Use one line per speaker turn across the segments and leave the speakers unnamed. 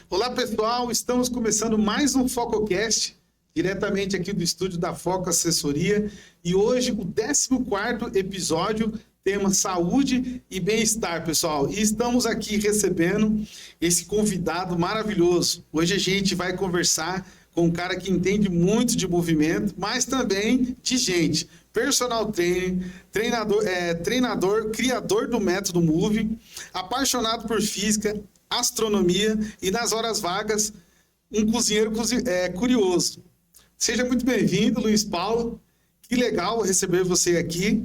Olá, pessoal. Estamos começando mais um FocoCast, diretamente aqui do estúdio da Foco Assessoria. E hoje, o 14º episódio, tema saúde e bem-estar, pessoal. E estamos aqui recebendo esse convidado maravilhoso. Hoje a gente vai conversar com um cara que entende muito de movimento, mas também de gente. Personal trainer, treinador, criador do método Move, apaixonado por física, astronomia e nas horas vagas, um cozinheiro curioso. Seja muito bem-vindo, Luiz Paulo. Que legal receber você aqui.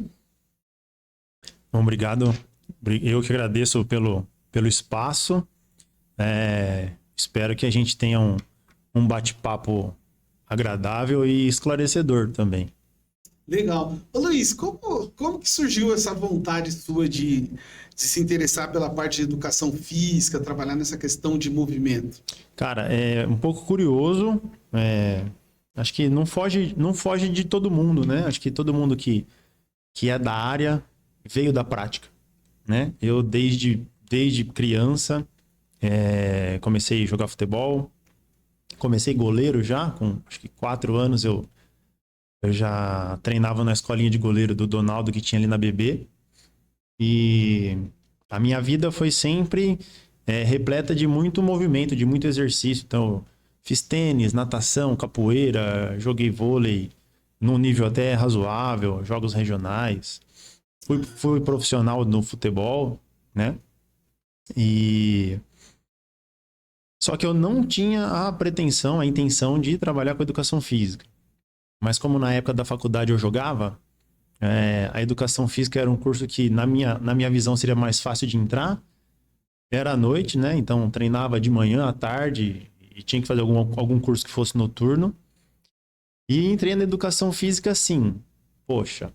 Bom, obrigado. Eu que agradeço pelo espaço. Espero que a gente tenha um bate-papo agradável e esclarecedor também.
Legal. Ô, Luiz, como que surgiu essa vontade sua de se interessar pela parte de educação física, trabalhar nessa questão de movimento?
Cara, é um pouco curioso. Acho que não foge de todo mundo, né? Acho que todo mundo que é da área veio da prática, né? Eu, desde criança, comecei a jogar futebol. Comecei goleiro já, com acho que 4 anos eu já treinava na escolinha de goleiro do Donaldo, que tinha ali na BB. E a minha vida foi sempre repleta de muito movimento, de muito exercício. Então, fiz tênis, natação, capoeira, joguei vôlei num nível até razoável, jogos regionais. Fui profissional no futebol, né? Só que eu não tinha a pretensão, a intenção de trabalhar com educação física. Mas como na época da faculdade eu jogava, a educação física era um curso que, na minha visão, seria mais fácil de entrar. Era à noite, né? Então treinava de manhã, à tarde, e tinha que fazer algum curso que fosse noturno. E entrei na educação física assim, poxa,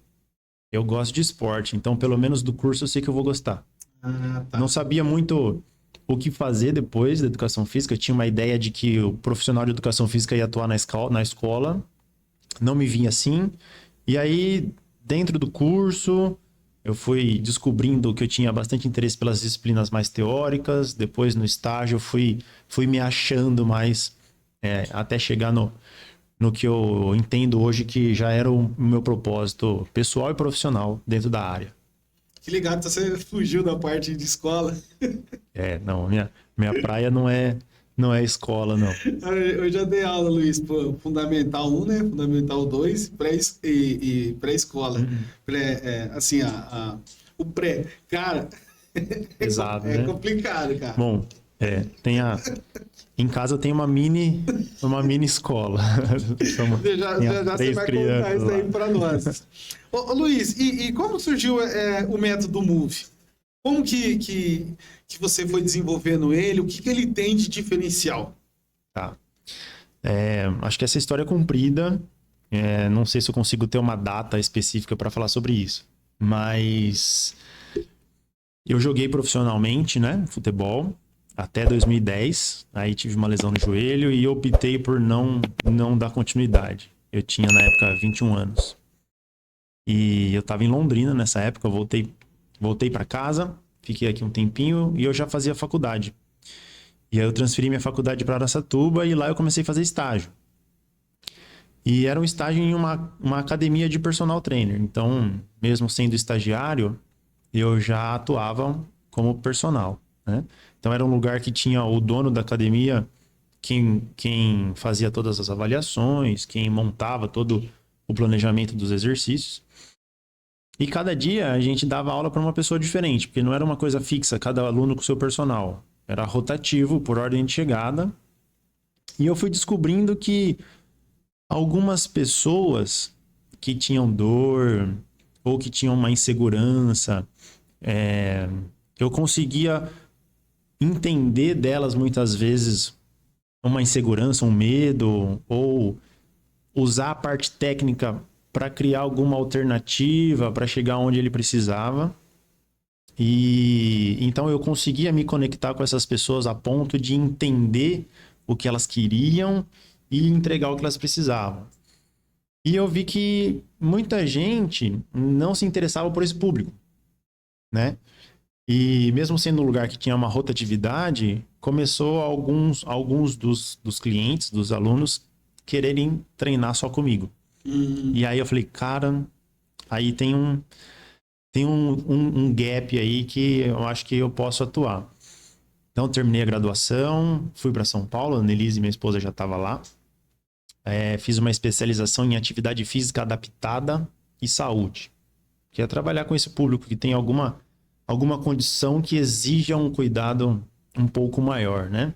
eu gosto de esporte, então pelo menos do curso eu sei que eu vou gostar.
Tá.
Não sabia muito o que fazer depois da educação física. Eu tinha uma ideia de que o profissional de educação física ia atuar na escola. Não me vinha assim. E aí, dentro do curso, eu fui descobrindo que eu tinha bastante interesse pelas disciplinas mais teóricas. Depois, no estágio, fui me achando mais, até chegar no que eu entendo hoje que já era o meu propósito pessoal e profissional dentro da área.
Que legal, então você fugiu da parte de escola.
Não, minha praia não é escola, não.
Eu já dei aula, Luiz, pô, Fundamental 1, né? Fundamental 2 e pré-escola. Assim, o pré. Cara,
Exato,
é
né?
complicado, cara.
Bom, em casa tem uma mini escola.
Já você vai contar isso
lá.
aí para nós. Ô, Luiz, e como surgiu o método Move? Como que você foi desenvolvendo ele? O que ele tem de diferencial?
Tá. Acho que essa história é comprida. Não sei se eu consigo ter uma data específica para falar sobre isso. Mas eu joguei profissionalmente, né? Futebol. Até 2010, aí tive uma lesão no joelho e optei por não dar continuidade. Eu tinha, na época, 21 anos. E eu estava em Londrina nessa época, eu voltei para casa, fiquei aqui um tempinho e eu já fazia faculdade. E aí eu transferi minha faculdade para Araçatuba e lá eu comecei a fazer estágio. E era um estágio em uma academia de personal trainer. Então, mesmo sendo estagiário, eu já atuava como personal, né? Então era um lugar que tinha o dono da academia, quem fazia todas as avaliações, quem montava todo o planejamento dos exercícios. E cada dia a gente dava aula para uma pessoa diferente, porque não era uma coisa fixa, cada aluno com seu personal. Era rotativo, por ordem de chegada. E eu fui descobrindo que algumas pessoas que tinham dor ou que tinham uma insegurança, eu conseguia entender delas muitas vezes uma insegurança, um medo, ou usar a parte técnica para criar alguma alternativa para chegar onde ele precisava. E então eu conseguia me conectar com essas pessoas a ponto de entender o que elas queriam e entregar o que elas precisavam. E eu vi que muita gente não se interessava por esse público, né? E mesmo sendo um lugar que tinha uma rotatividade, começou alguns dos clientes, dos alunos, quererem treinar só comigo. E aí eu falei, cara, aí tem um gap aí que eu acho que eu posso atuar. Então, terminei a graduação, fui para São Paulo, a Annelise, minha esposa, já estava lá. Fiz uma especialização em atividade física adaptada e saúde, que é trabalhar com esse público que tem alguma condição que exija um cuidado um pouco maior, né?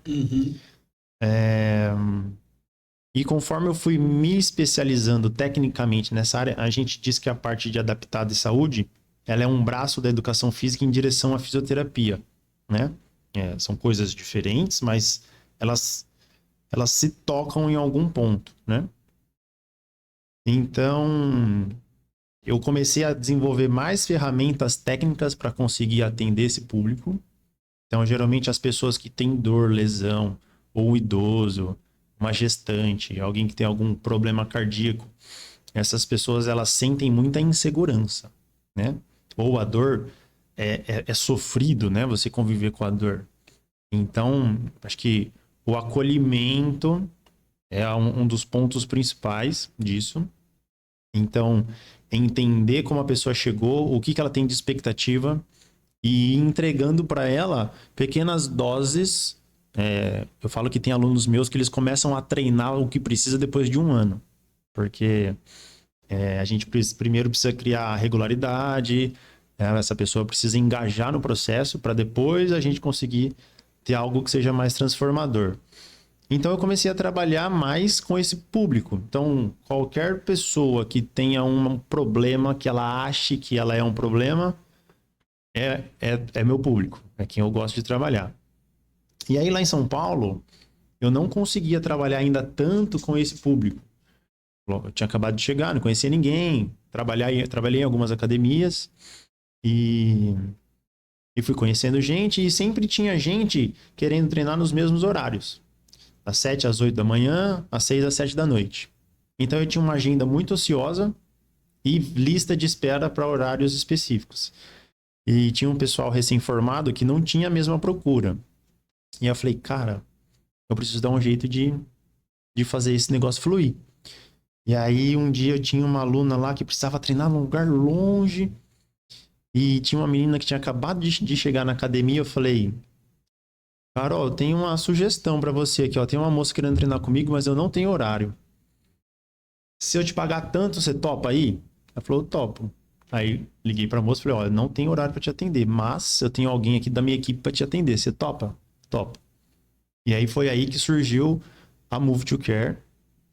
E conforme eu fui me especializando tecnicamente nessa área, a gente diz que a parte de adaptada e saúde, ela é um braço da educação física em direção à fisioterapia, né? São coisas diferentes, mas elas se tocam em algum ponto, né? Então, eu comecei a desenvolver mais ferramentas técnicas para conseguir atender esse público. Então, geralmente, as pessoas que têm dor, lesão, ou um idoso, uma gestante, alguém que tem algum problema cardíaco, essas pessoas, elas sentem muita insegurança, né? Ou a dor é sofrido, né? Você conviver com a dor. Então, acho que o acolhimento é um dos pontos principais disso. Então, entender como a pessoa chegou, o que ela tem de expectativa e ir entregando para ela pequenas doses. Eu falo que tem alunos meus que eles começam a treinar o que precisa depois de 1 ano. Porque a gente primeiro precisa criar regularidade, essa pessoa precisa engajar no processo para depois a gente conseguir ter algo que seja mais transformador. Então eu comecei a trabalhar mais com esse público. Então qualquer pessoa que tenha um problema, que ela ache que ela é um problema, é meu público, é quem eu gosto de trabalhar. E aí lá em São Paulo, eu não conseguia trabalhar ainda tanto com esse público. Eu tinha acabado de chegar, não conhecia ninguém, trabalhei em algumas academias e fui conhecendo gente, e sempre tinha gente querendo treinar nos mesmos horários. Das 7 às 8 da manhã, às 6 às 7 da noite. Então eu tinha uma agenda muito ociosa e lista de espera para horários específicos. E tinha um pessoal recém-formado que não tinha a mesma procura. E eu falei, cara, eu preciso dar um jeito de fazer esse negócio fluir. E aí um dia eu tinha uma aluna lá que precisava treinar num lugar longe. E tinha uma menina que tinha acabado de chegar na academia. Eu falei, Carol, eu tenho uma sugestão pra você aqui, ó. Tem uma moça querendo treinar comigo, mas eu não tenho horário. Se eu te pagar tanto, você topa aí? Ela falou, topo. Aí liguei pra moça e falei, ó, eu não tenho horário pra te atender, mas eu tenho alguém aqui da minha equipe pra te atender. Você topa? Topa. E aí foi aí que surgiu a Move to Care,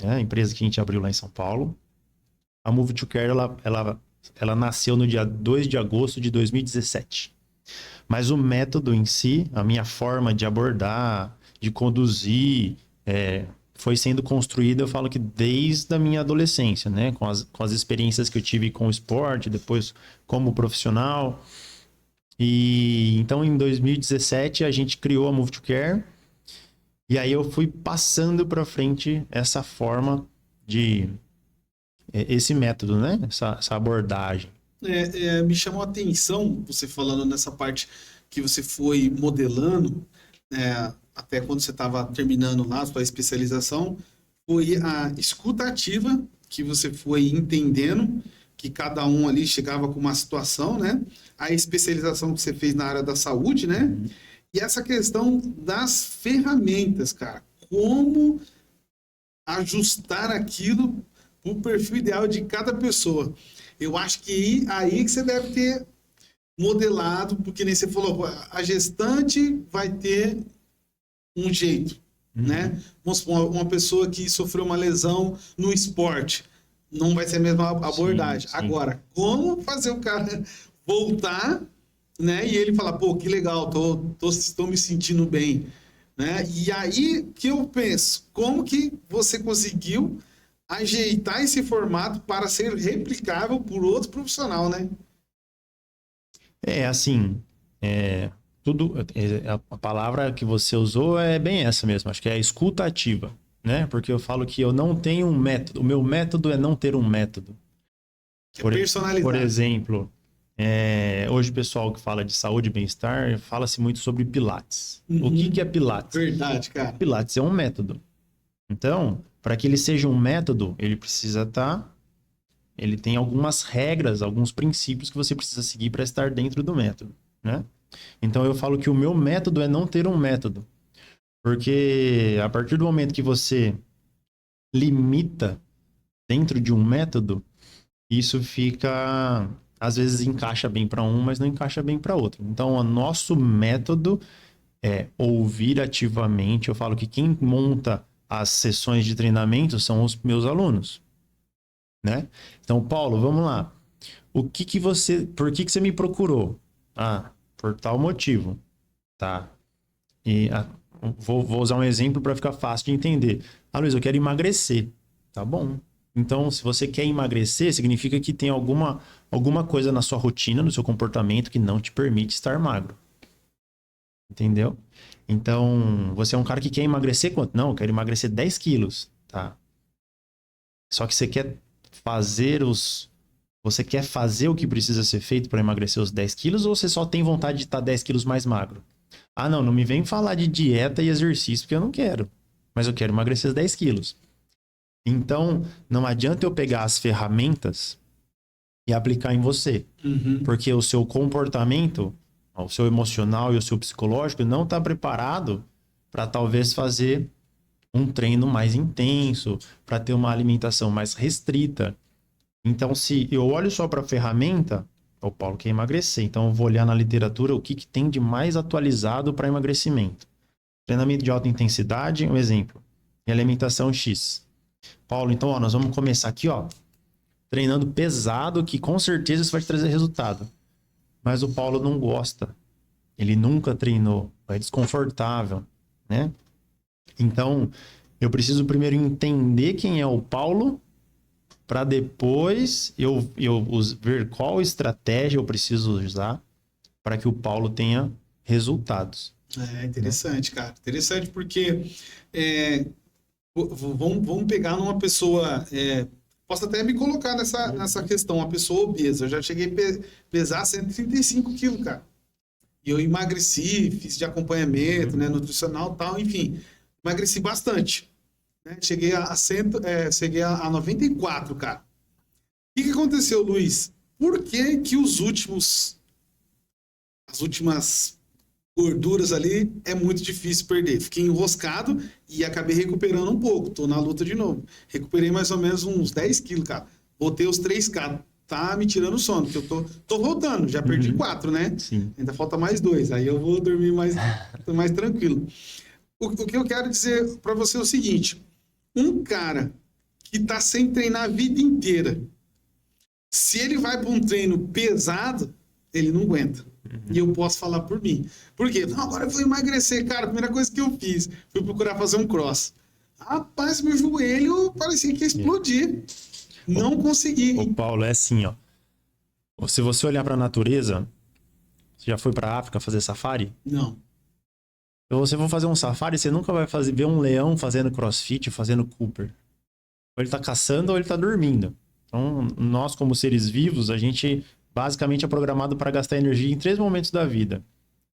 né? A empresa que a gente abriu lá em São Paulo. A Move to Care, ela nasceu no dia 2 de agosto de 2017. Mas o método em si, a minha forma de abordar, de conduzir, foi sendo construída, eu falo que desde a minha adolescência, né? Com as experiências que eu tive com o esporte, depois como profissional. E então, em 2017, a gente criou a Move to Care. E aí eu fui passando para frente essa forma esse método, né? Essa abordagem.
Me chamou a atenção você falando nessa parte que você foi modelando, até quando você estava terminando lá a sua especialização, foi a escuta ativa que você foi entendendo que cada um ali chegava com uma situação, né? A especialização que você fez na área da saúde, né? E essa questão das ferramentas, cara. Como ajustar aquilo para o perfil ideal de cada pessoa. Eu acho que aí que você deve ter modelado, porque nem você falou, a gestante vai ter um jeito, né? Vamos supor, uma pessoa que sofreu uma lesão no esporte, não vai ser a mesma abordagem. Sim. Agora, como fazer o cara voltar, né? E ele falar, pô, que legal, tô me sentindo bem, né? E aí que eu penso, como que você conseguiu ajeitar esse formato para ser replicável por outro profissional, né?
A palavra que você usou é bem essa mesmo, acho que é a escuta ativa, né? Porque eu falo que eu não tenho um método, o meu método é não ter um método.
Personalizado.
Por exemplo, Hoje o pessoal que fala de saúde e bem-estar, fala-se muito sobre Pilates. O que é Pilates?
Verdade, cara.
Pilates é um método. Então, para que ele seja um método, ele precisa estar... Ele tem algumas regras, alguns princípios que você precisa seguir para estar dentro do método, né? Então eu falo que o meu método é não ter um método. Porque a partir do momento que você limita dentro de um método, isso fica... Às vezes encaixa bem para um, mas não encaixa bem para outro. Então, o nosso método é ouvir ativamente. Eu falo que quem monta as sessões de treinamento são os meus alunos, né? Então, Paulo, vamos lá. Por que você me procurou? Ah, por tal motivo, tá? E vou usar um exemplo para ficar fácil de entender. Ah, Luiz, eu quero emagrecer. Tá bom. Então, se você quer emagrecer, significa que tem alguma coisa na sua rotina, no seu comportamento que não te permite estar magro. Entendeu? Então, você é um cara que quer emagrecer quanto? Não, eu quero emagrecer 10 quilos. Tá. Só que você quer fazer o que precisa ser feito para emagrecer os 10 quilos ou você só tem vontade de estar 10 quilos mais magro? Ah, não me vem falar de dieta e exercício porque eu não quero. Mas eu quero emagrecer os 10 quilos. Então, não adianta eu pegar as ferramentas e aplicar em você. Porque o seu comportamento, o seu emocional e o seu psicológico não está preparado para talvez fazer um treino mais intenso, para ter uma alimentação mais restrita. Então, se eu olho só para a ferramenta, o Paulo quer emagrecer, então eu vou olhar na literatura o que tem de mais atualizado para emagrecimento. Treinamento de alta intensidade, um exemplo. E alimentação X. Paulo, então, nós vamos começar aqui, treinando pesado, que com certeza isso vai te trazer resultado. Mas o Paulo não gosta. Ele nunca treinou. É desconfortável, né? Então, eu preciso primeiro entender quem é o Paulo para depois eu ver qual estratégia eu preciso usar para que o Paulo tenha resultados.
Interessante, cara. Interessante porque vamos pegar numa pessoa... posso até me colocar nessa questão, uma pessoa obesa. Eu já cheguei a pesar 135 quilos, cara. E eu emagreci, fiz de acompanhamento, né, nutricional e tal, enfim. Emagreci bastante. Né? Cheguei a 94, cara. O que aconteceu, Luiz? Por que as últimas gorduras ali é muito difícil perder? Fiquei enroscado e acabei recuperando um pouco. Tô na luta de novo. Recuperei mais ou menos uns 10 quilos, cara. Voltei os 3K. Tá me tirando o sono, porque eu tô voltando. Já perdi 4, né?
Sim.
Ainda falta mais 2. Aí eu vou dormir mais tranquilo. O que eu quero dizer para você é o seguinte. Um cara que tá sem treinar a vida inteira, se ele vai para um treino pesado, ele não aguenta. E eu posso falar por mim. Por quê? Não, agora eu vou emagrecer, cara. A primeira coisa que eu fiz, fui procurar fazer um cross. Rapaz, meu joelho parecia que ia explodir. Não consegui.
O Paulo, é assim, se você olhar para a natureza, você já foi para a África fazer safari?
Não.
Se você for fazer um safari, você nunca vai ver um leão fazendo crossfit, fazendo Cooper. Ou ele tá caçando ou ele tá dormindo. Então, nós como seres vivos, a gente basicamente é programado para gastar energia em 3 momentos da vida.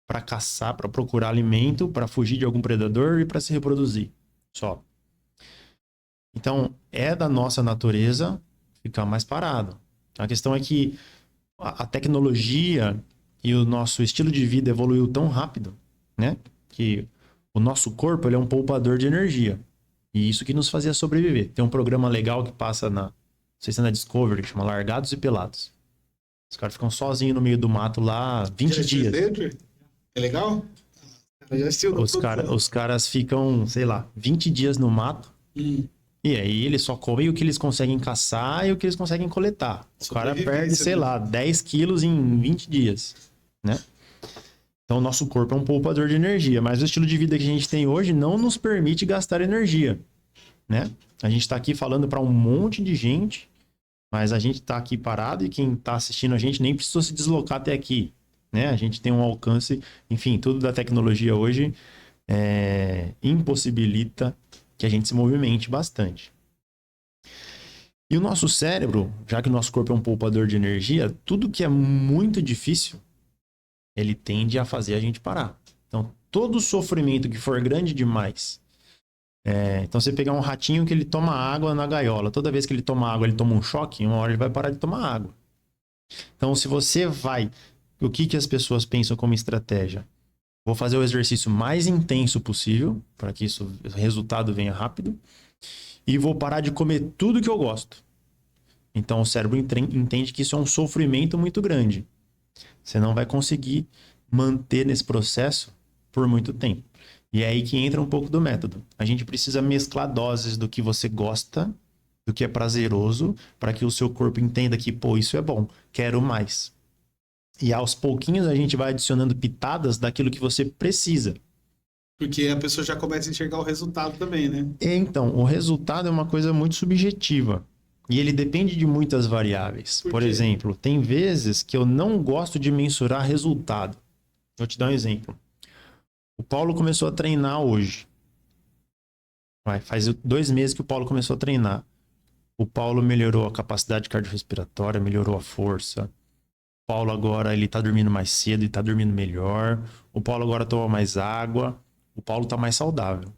Para caçar, para procurar alimento, para fugir de algum predador e para se reproduzir. Só. Então, é da nossa natureza ficar mais parado. A questão é que a tecnologia e o nosso estilo de vida evoluiu tão rápido, né? Que o nosso corpo ele é um poupador de energia. E isso que nos fazia sobreviver. Tem um programa legal que passa não sei se é na Discovery, que chama Largados e Pelados. Os caras ficam sozinhos no meio do mato lá 20 dias.
É legal?
Os caras ficam, sei lá, 20 dias no mato. E aí eles só comem o que eles conseguem caçar e o que eles conseguem coletar. O cara perde, sei lá, 10 quilos em 20 dias, né? Então o nosso corpo é um poupador de energia, mas o estilo de vida que a gente tem hoje não nos permite gastar energia, né? A gente está aqui falando para um monte de gente, mas a gente está aqui parado e quem está assistindo a gente nem precisou se deslocar até aqui, né? A gente tem um alcance, enfim, tudo da tecnologia hoje impossibilita que a gente se movimente bastante. E o nosso cérebro, já que o nosso corpo é um poupador de energia, tudo que é muito difícil, ele tende a fazer a gente parar. Então, todo sofrimento que for grande demais. Então, você pegar um ratinho que ele toma água na gaiola. Toda vez que ele toma água, ele toma um choque. Uma hora ele vai parar de tomar água. Então, se você vai... O que as pessoas pensam como estratégia? Vou fazer o exercício mais intenso possível, para que o resultado venha rápido. E vou parar de comer tudo que eu gosto. Então, o cérebro entende que isso é um sofrimento muito grande. Você não vai conseguir manter nesse processo por muito tempo. E é aí que entra um pouco do método. A gente precisa mesclar doses do que você gosta, do que é prazeroso, para que o seu corpo entenda que, pô, isso é bom, quero mais. E aos pouquinhos a gente vai adicionando pitadas daquilo que você precisa.
Porque a pessoa já começa a enxergar o resultado também, né?
Então, o resultado é uma coisa muito subjetiva. E ele depende de muitas variáveis. Por exemplo, tem vezes que eu não gosto de mensurar resultado. Vou te dar um exemplo. O Paulo começou a treinar hoje. Faz 2 meses que o Paulo começou a treinar. O Paulo melhorou a capacidade cardiorrespiratória, melhorou a força. O Paulo agora ele tá dormindo mais cedo e tá dormindo melhor. O Paulo agora toma mais água. O Paulo tá mais saudável.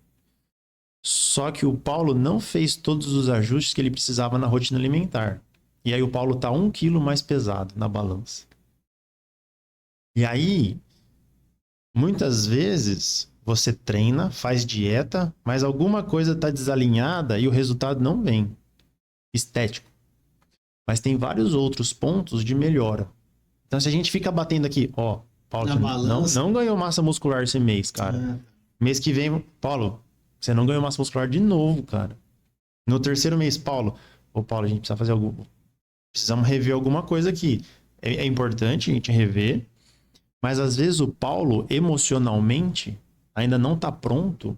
Só que o Paulo não fez todos os ajustes que ele precisava na rotina alimentar. E aí o Paulo tá 1 quilo mais pesado na balança. E aí, muitas vezes, você treina, faz dieta, mas alguma coisa tá desalinhada e o resultado não vem. Estético. Mas tem vários outros pontos de melhora. Então, se a gente fica batendo aqui, ó, Paulo, não ganhou massa muscular esse mês, cara. Mês que vem, Paulo, você não ganhou massa muscular de novo, cara. No terceiro mês, Paulo, a gente precisa fazer algo. Precisamos rever alguma coisa aqui. É importante a gente rever, mas às vezes o Paulo, emocionalmente, ainda não está pronto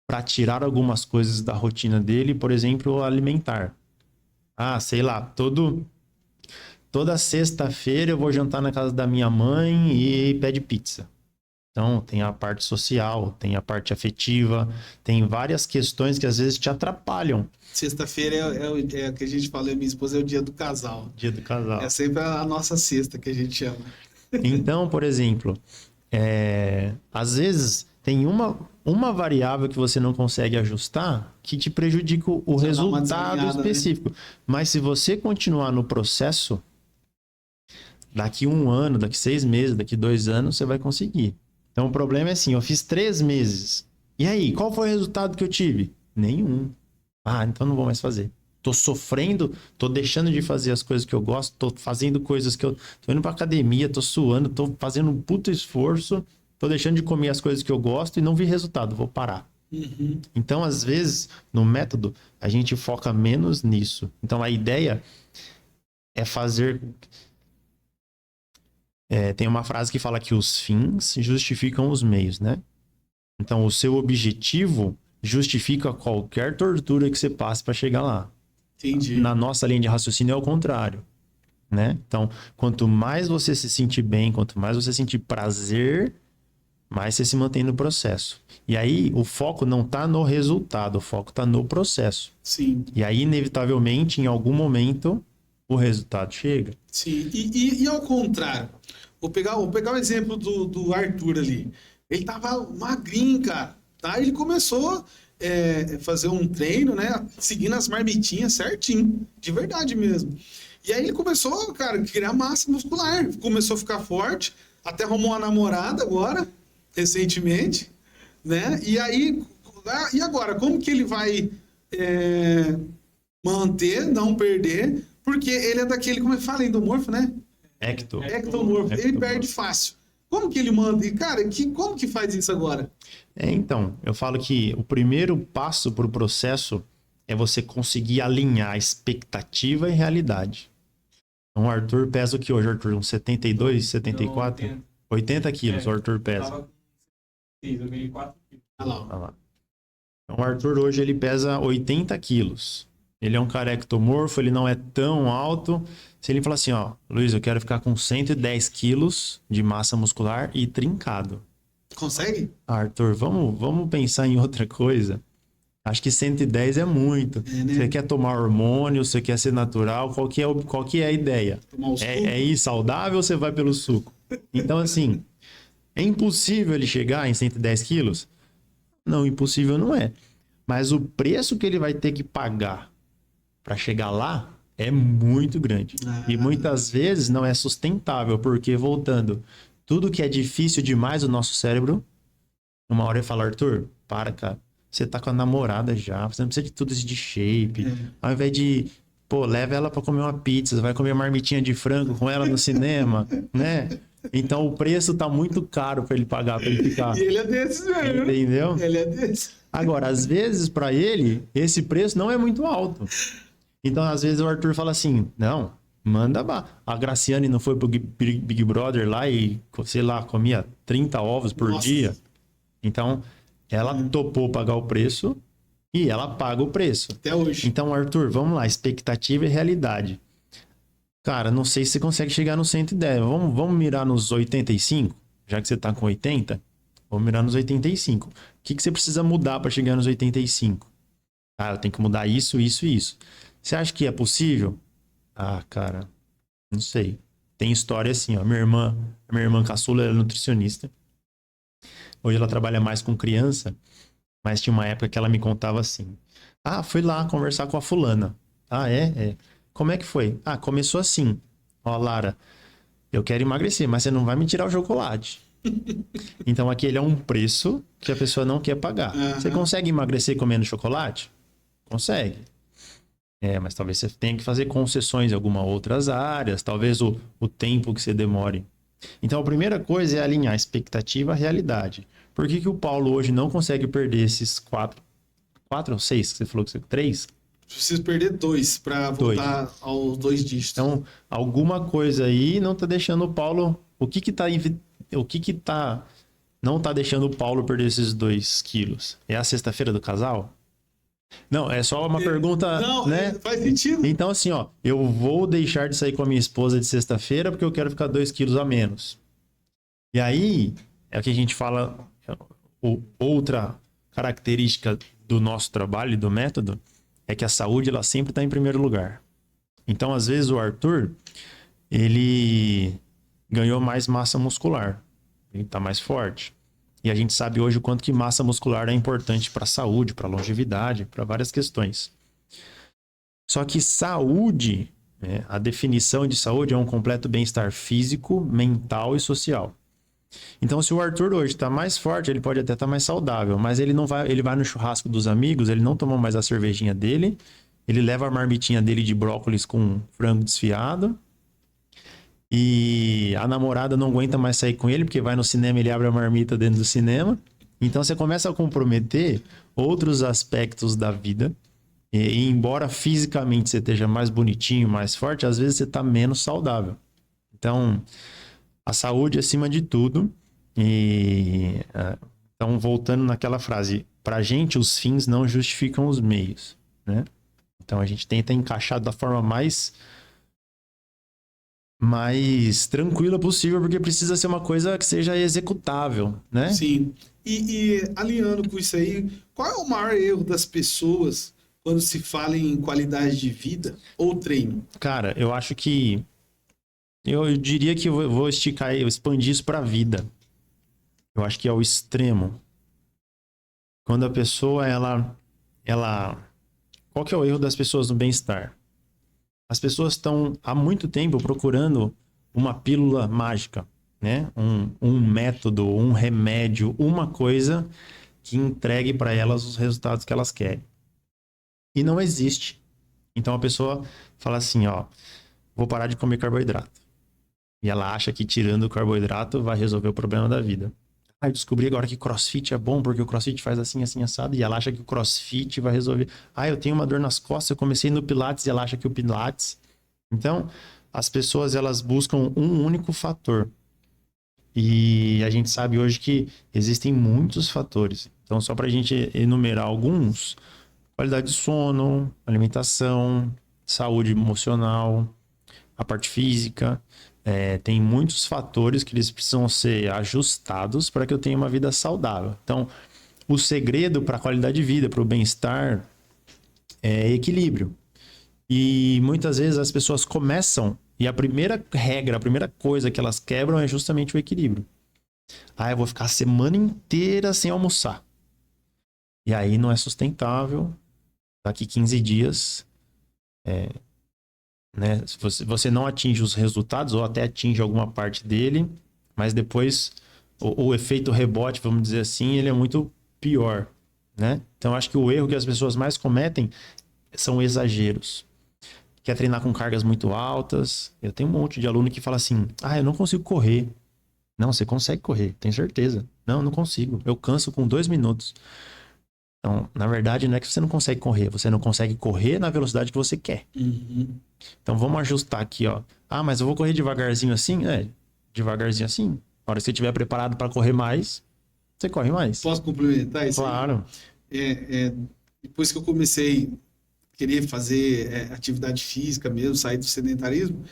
para tirar algumas coisas da rotina dele, por exemplo, alimentar. Sei lá, toda sexta-feira eu vou jantar na casa da minha mãe e pede pizza. Então, tem a parte social, tem a parte afetiva, tem várias questões que às vezes te atrapalham.
Sexta-feira é o que a gente fala, minha esposa, é o dia do casal.
Dia do casal.
É sempre a nossa sexta que a gente chama.
Então, por exemplo, às vezes tem uma variável que você não consegue ajustar que te prejudica o resultado específico. Né? Mas se você continuar no processo, daqui 1 ano, daqui 6 meses, daqui 2 anos, você vai conseguir. Então, o problema é assim, eu fiz 3 meses. E aí, qual foi o resultado que eu tive? Nenhum. Então não vou mais fazer. Tô sofrendo, tô deixando de fazer as coisas que eu gosto, tô fazendo coisas que eu... Tô indo pra academia, tô suando, tô fazendo um puto esforço, tô deixando de comer as coisas que eu gosto e não vi resultado, vou parar.
Uhum.
Então, às vezes, no método, a gente foca menos nisso. Então, a ideia é fazer... tem uma frase que fala que os fins justificam os meios, né? Então, o seu objetivo justifica qualquer tortura que você passe para chegar lá.
Entendi.
Na nossa linha de raciocínio é o contrário, né? Então, quanto mais você se sentir bem, quanto mais você sentir prazer, mais você se mantém no processo. E aí, o foco não tá no resultado, o foco tá no processo.
Sim.
E aí, inevitavelmente, em algum momento, o resultado chega.
Sim. E ao contrário, vou pegar o exemplo do Arthur ali. Ele tava magrinho, cara. Tá? Ele começou a fazer um treino, né? Seguindo as marmitinhas certinho. De verdade mesmo. E aí ele começou, cara, a criar massa muscular. Começou a ficar forte. Até arrumou uma namorada agora, recentemente. Né? E aí, e agora? Como que ele vai manter, não perder? Porque ele é daquele, como eu falei, endomorfo, né? Ectomorfo. Ele perde fácil. Como que ele manda? E, cara, como que faz isso agora?
Então, eu falo que o primeiro passo para o processo é você conseguir alinhar expectativa e realidade. Então, o Arthur pesa o que hoje, Arthur? Uns 72, 74? 80 quilos o Arthur pesa.
Eu ganhei 4 quilos.
Olha lá. Então, o Arthur hoje ele pesa 80 quilos. Ele é um cara ectomorfo, ele não é tão alto. Se ele falar assim, ó, Luiz, eu quero ficar com 110 quilos de massa muscular e trincado.
Consegue?
Arthur, vamos pensar em outra coisa. Acho que 110 é muito.
né?
Você quer tomar hormônio, você quer ser natural, qual que é a ideia?
Tomar o suco.
É ir saudável ou você vai pelo suco? Então, assim, é impossível ele chegar em 110 quilos? Não, impossível não é. Mas o preço que ele vai ter que pagar para chegar lá é muito grande. E muitas vezes não é sustentável, porque, voltando, tudo que é difícil demais o nosso cérebro, uma hora ele fala, Arthur, para, cara. Você tá com a namorada já, você não precisa de tudo isso de shape. Ao invés de, pô, leva ela pra comer uma pizza, vai comer uma marmitinha de frango com ela no cinema, né? Então o preço tá muito caro pra ele pagar, pra ele ficar.
E ele é desses mesmo.
Entendeu?
Ele é desses.
Agora, às vezes, pra ele, esse preço não é muito alto. Então, às vezes, o Arthur fala assim, não, manda a Graciane não foi pro Big Brother lá e, sei lá, comia 30 ovos por
Nossa.
dia. Então, ela topou pagar o preço e ela paga o preço.
Até hoje.
Então, Arthur, vamos lá, expectativa e realidade. Cara, não sei se você consegue chegar no 110. Vamos mirar nos 85? Já que você tá com 80, vamos mirar nos 85. O que você precisa mudar para chegar nos 85? Ah, eu tenho que mudar isso, isso e isso. Você acha que é possível? Ah, cara, não sei. Tem história assim, ó. A minha irmã caçula é nutricionista. Hoje ela trabalha mais com criança, mas tinha uma época que ela me contava assim. Ah, fui lá conversar com a fulana. Ah, é? É. Como é que foi? Ah, começou assim. Ó, Lara, eu quero emagrecer, mas você não vai me tirar o chocolate. Então aquele é um preço que a pessoa não quer pagar. Você consegue emagrecer comendo chocolate? Consegue. É, mas talvez você tenha que fazer concessões em algumas outras áreas, talvez o tempo que você demore. Então a primeira coisa é alinhar a expectativa à realidade. Por que o Paulo hoje não consegue perder esses 4 ou 6 que você falou que você 3?
Preciso perder 2 para voltar aos 2 dígitos.
Então, alguma coisa aí não tá deixando o Paulo... O que não tá deixando o Paulo perder esses 2 quilos? É a sexta-feira do casal? Não, é só uma pergunta,
não,
né?
Faz sentido.
Então, assim, ó, eu vou deixar de sair com a minha esposa de sexta-feira porque eu quero ficar 2 quilos a menos. E aí, é o que a gente fala, outra característica do nosso trabalho e do método é que a saúde, ela sempre está em primeiro lugar. Então, às vezes, o Arthur, ele ganhou mais massa muscular. Ele está mais forte. E a gente sabe hoje o quanto que massa muscular é importante para a saúde, para a longevidade, para várias questões. Só que saúde, né, a definição de saúde é um completo bem-estar físico, mental e social. Então, se o Arthur hoje está mais forte, ele pode até estar mais saudável, mas ele vai no churrasco dos amigos, ele não toma mais a cervejinha dele, ele leva a marmitinha dele de brócolis com frango desfiado, e a namorada não aguenta mais sair com ele, porque vai no cinema e ele abre a marmita dentro do cinema. Então você começa a comprometer outros aspectos da vida. E embora fisicamente você esteja mais bonitinho, mais forte, às vezes você está menos saudável. Então, a saúde acima de tudo. E então, voltando naquela frase, pra gente os fins não justificam os meios, né? Então a gente tenta encaixar da forma mais tranquila possível, porque precisa ser uma coisa que seja executável, né?
Sim. E alinhando com isso aí, qual é o maior erro das pessoas quando se fala em qualidade de vida ou treino?
Cara, eu acho que... Eu diria que eu vou esticar e expandir isso para a vida. Eu acho que é o extremo. Quando a pessoa, ela... Qual que é o erro das pessoas no bem-estar? As pessoas estão há muito tempo procurando uma pílula mágica, né? Um método, um remédio, uma coisa que entregue para elas os resultados que elas querem. E não existe. Então a pessoa fala assim, ó, vou parar de comer carboidrato. E ela acha que tirando o carboidrato vai resolver o problema da vida. Eu descobri agora que crossfit é bom porque o crossfit faz assim, assim, assado. E ela acha que o crossfit vai resolver. Eu tenho uma dor nas costas, eu comecei no pilates e ela acha que o pilates... Então, as pessoas, elas buscam um único fator. E a gente sabe hoje que existem muitos fatores. Então, só pra gente enumerar alguns: qualidade de sono, alimentação, saúde emocional, a parte física... tem muitos fatores que eles precisam ser ajustados para que eu tenha uma vida saudável. Então, o segredo para a qualidade de vida, para o bem-estar, é equilíbrio. E muitas vezes as pessoas começam e a primeira regra, a primeira coisa que elas quebram é justamente o equilíbrio. Eu vou ficar a semana inteira sem almoçar. E aí não é sustentável. Daqui 15 dias, né? Você não atinge os resultados ou até atinge alguma parte dele, mas depois o efeito rebote, vamos dizer assim, ele é muito pior, né? Então acho que o erro que as pessoas mais cometem são exageros. Quer treinar com cargas muito altas. Eu tenho um monte de aluno que fala assim: eu não consigo correr. Não, você consegue correr, tenho certeza. Não, não consigo. Eu canso com 2 minutos. Então, na verdade, não é que você não consegue correr. Você não consegue correr na velocidade que você quer.
Uhum.
Então, vamos ajustar aqui, ó. Mas eu vou correr devagarzinho assim? Devagarzinho assim. Na hora que você estiver preparado para correr mais, você corre mais.
Posso complementar isso?
Claro.
Depois que eu comecei a querer fazer atividade física mesmo, sair do sedentarismo,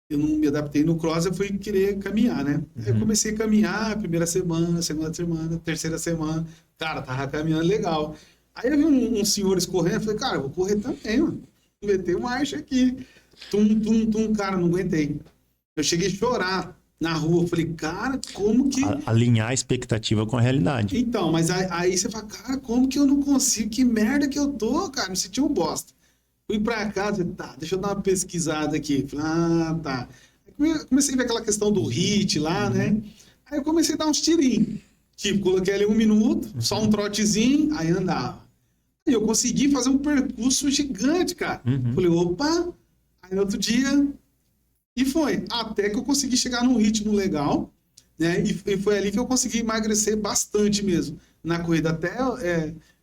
eu não me adaptei no cross, eu fui querer caminhar, né? Aí eu comecei a caminhar, primeira semana, segunda semana, terceira semana. Cara, tava caminhando legal. Aí eu vi uns senhores correndo, falei, cara, eu vou correr também, mano. Meter marcha aqui. Tum, tum, tum, cara, não aguentei. Eu cheguei a chorar na rua. Eu falei, cara, como que...
Alinhar a expectativa com a realidade.
Então, mas aí você fala, cara, como que eu não consigo? Que merda que eu tô, cara? Me senti um bosta. Fui pra casa, deixa eu dar uma pesquisada aqui. Falei, tá. Aí comecei a ver aquela questão do HIIT lá, né? Aí eu comecei a dar uns tirinhos. Tipo, coloquei ali 1 minuto, só um trotezinho, aí andava. Aí eu consegui fazer um percurso gigante, cara. Falei, opa! Aí no outro dia, e foi. Até que eu consegui chegar num ritmo legal, né? E foi ali que eu consegui emagrecer bastante mesmo. Na corrida até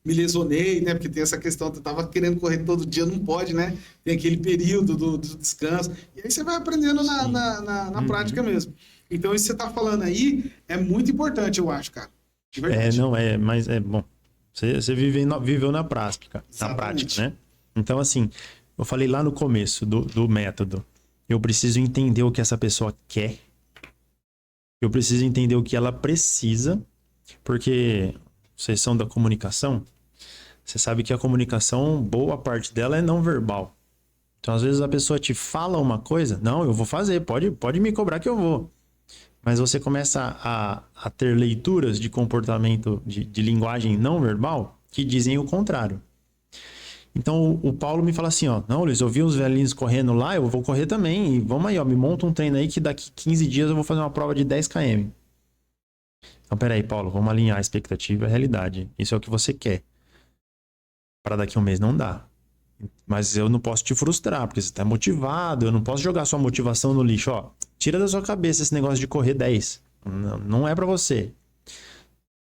me lesionei, né? Porque tem essa questão, eu tava querendo correr todo dia, não pode, né? Tem aquele período do descanso. E aí você vai aprendendo na prática mesmo. Então, isso que você tá falando aí é muito importante, eu acho, cara. De verdade.
Mas é bom. Você viveu na prática,
Exatamente.
né? Então, assim, eu falei lá no começo do método. Eu preciso entender o que essa pessoa quer. Eu preciso entender o que ela precisa. Porque vocês são da comunicação. Você sabe que a comunicação, boa parte dela é não verbal. Então, às vezes, a pessoa te fala uma coisa. Não, eu vou fazer. Pode me cobrar que eu vou. Mas você começa a ter leituras de comportamento, de linguagem não verbal, que dizem o contrário. Então, o Paulo me fala assim, ó, não, Luiz, eu vi uns velhinhos correndo lá, eu vou correr também, e vamos aí, ó, me monta um treino aí que daqui 15 dias eu vou fazer uma prova de 10 km. Então, peraí, Paulo, vamos alinhar a expectativa e a realidade. Isso é o que você quer. Para daqui a um mês não dá. Mas eu não posso te frustrar, porque você está motivado, eu não posso jogar sua motivação no lixo, ó. Tira da sua cabeça esse negócio de correr 10. Não é pra você.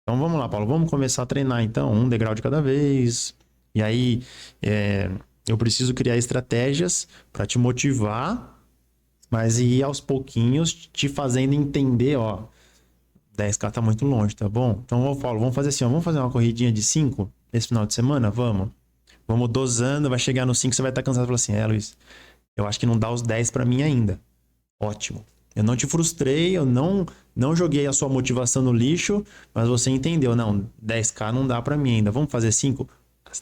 Então vamos lá, Paulo. Vamos começar a treinar, então. 1 degrau de cada vez. E aí, eu preciso criar estratégias para te motivar, mas ir aos pouquinhos te fazendo entender, ó. 10K tá muito longe, tá bom? Então, Paulo, vamos fazer assim, ó. Vamos fazer uma corridinha de 5 esse final de semana? Vamos. Vamos dosando, vai chegar no 5, você vai estar cansado. Fala assim, Luiz, eu acho que não dá os 10 pra mim ainda. Ótimo. Eu não te frustrei, eu não joguei a sua motivação no lixo, mas você entendeu. Não, 10K não dá pra mim ainda. Vamos fazer 5?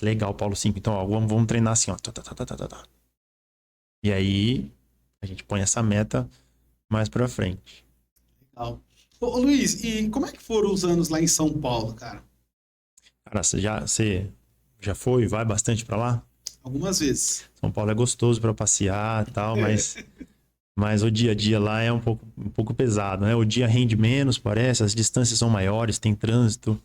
Legal, Paulo, 5. Então, ó, vamos treinar assim, ó. Tá. E aí, a gente põe essa meta mais pra frente.
Legal. Ô, Luiz, e como é que foram os anos lá em São Paulo, cara?
Cara, você já foi, vai bastante pra lá?
Algumas vezes.
São Paulo é gostoso pra passear e tal, mas o dia a dia lá é um pouco pesado, né? O dia rende menos, parece, as distâncias são maiores, tem trânsito.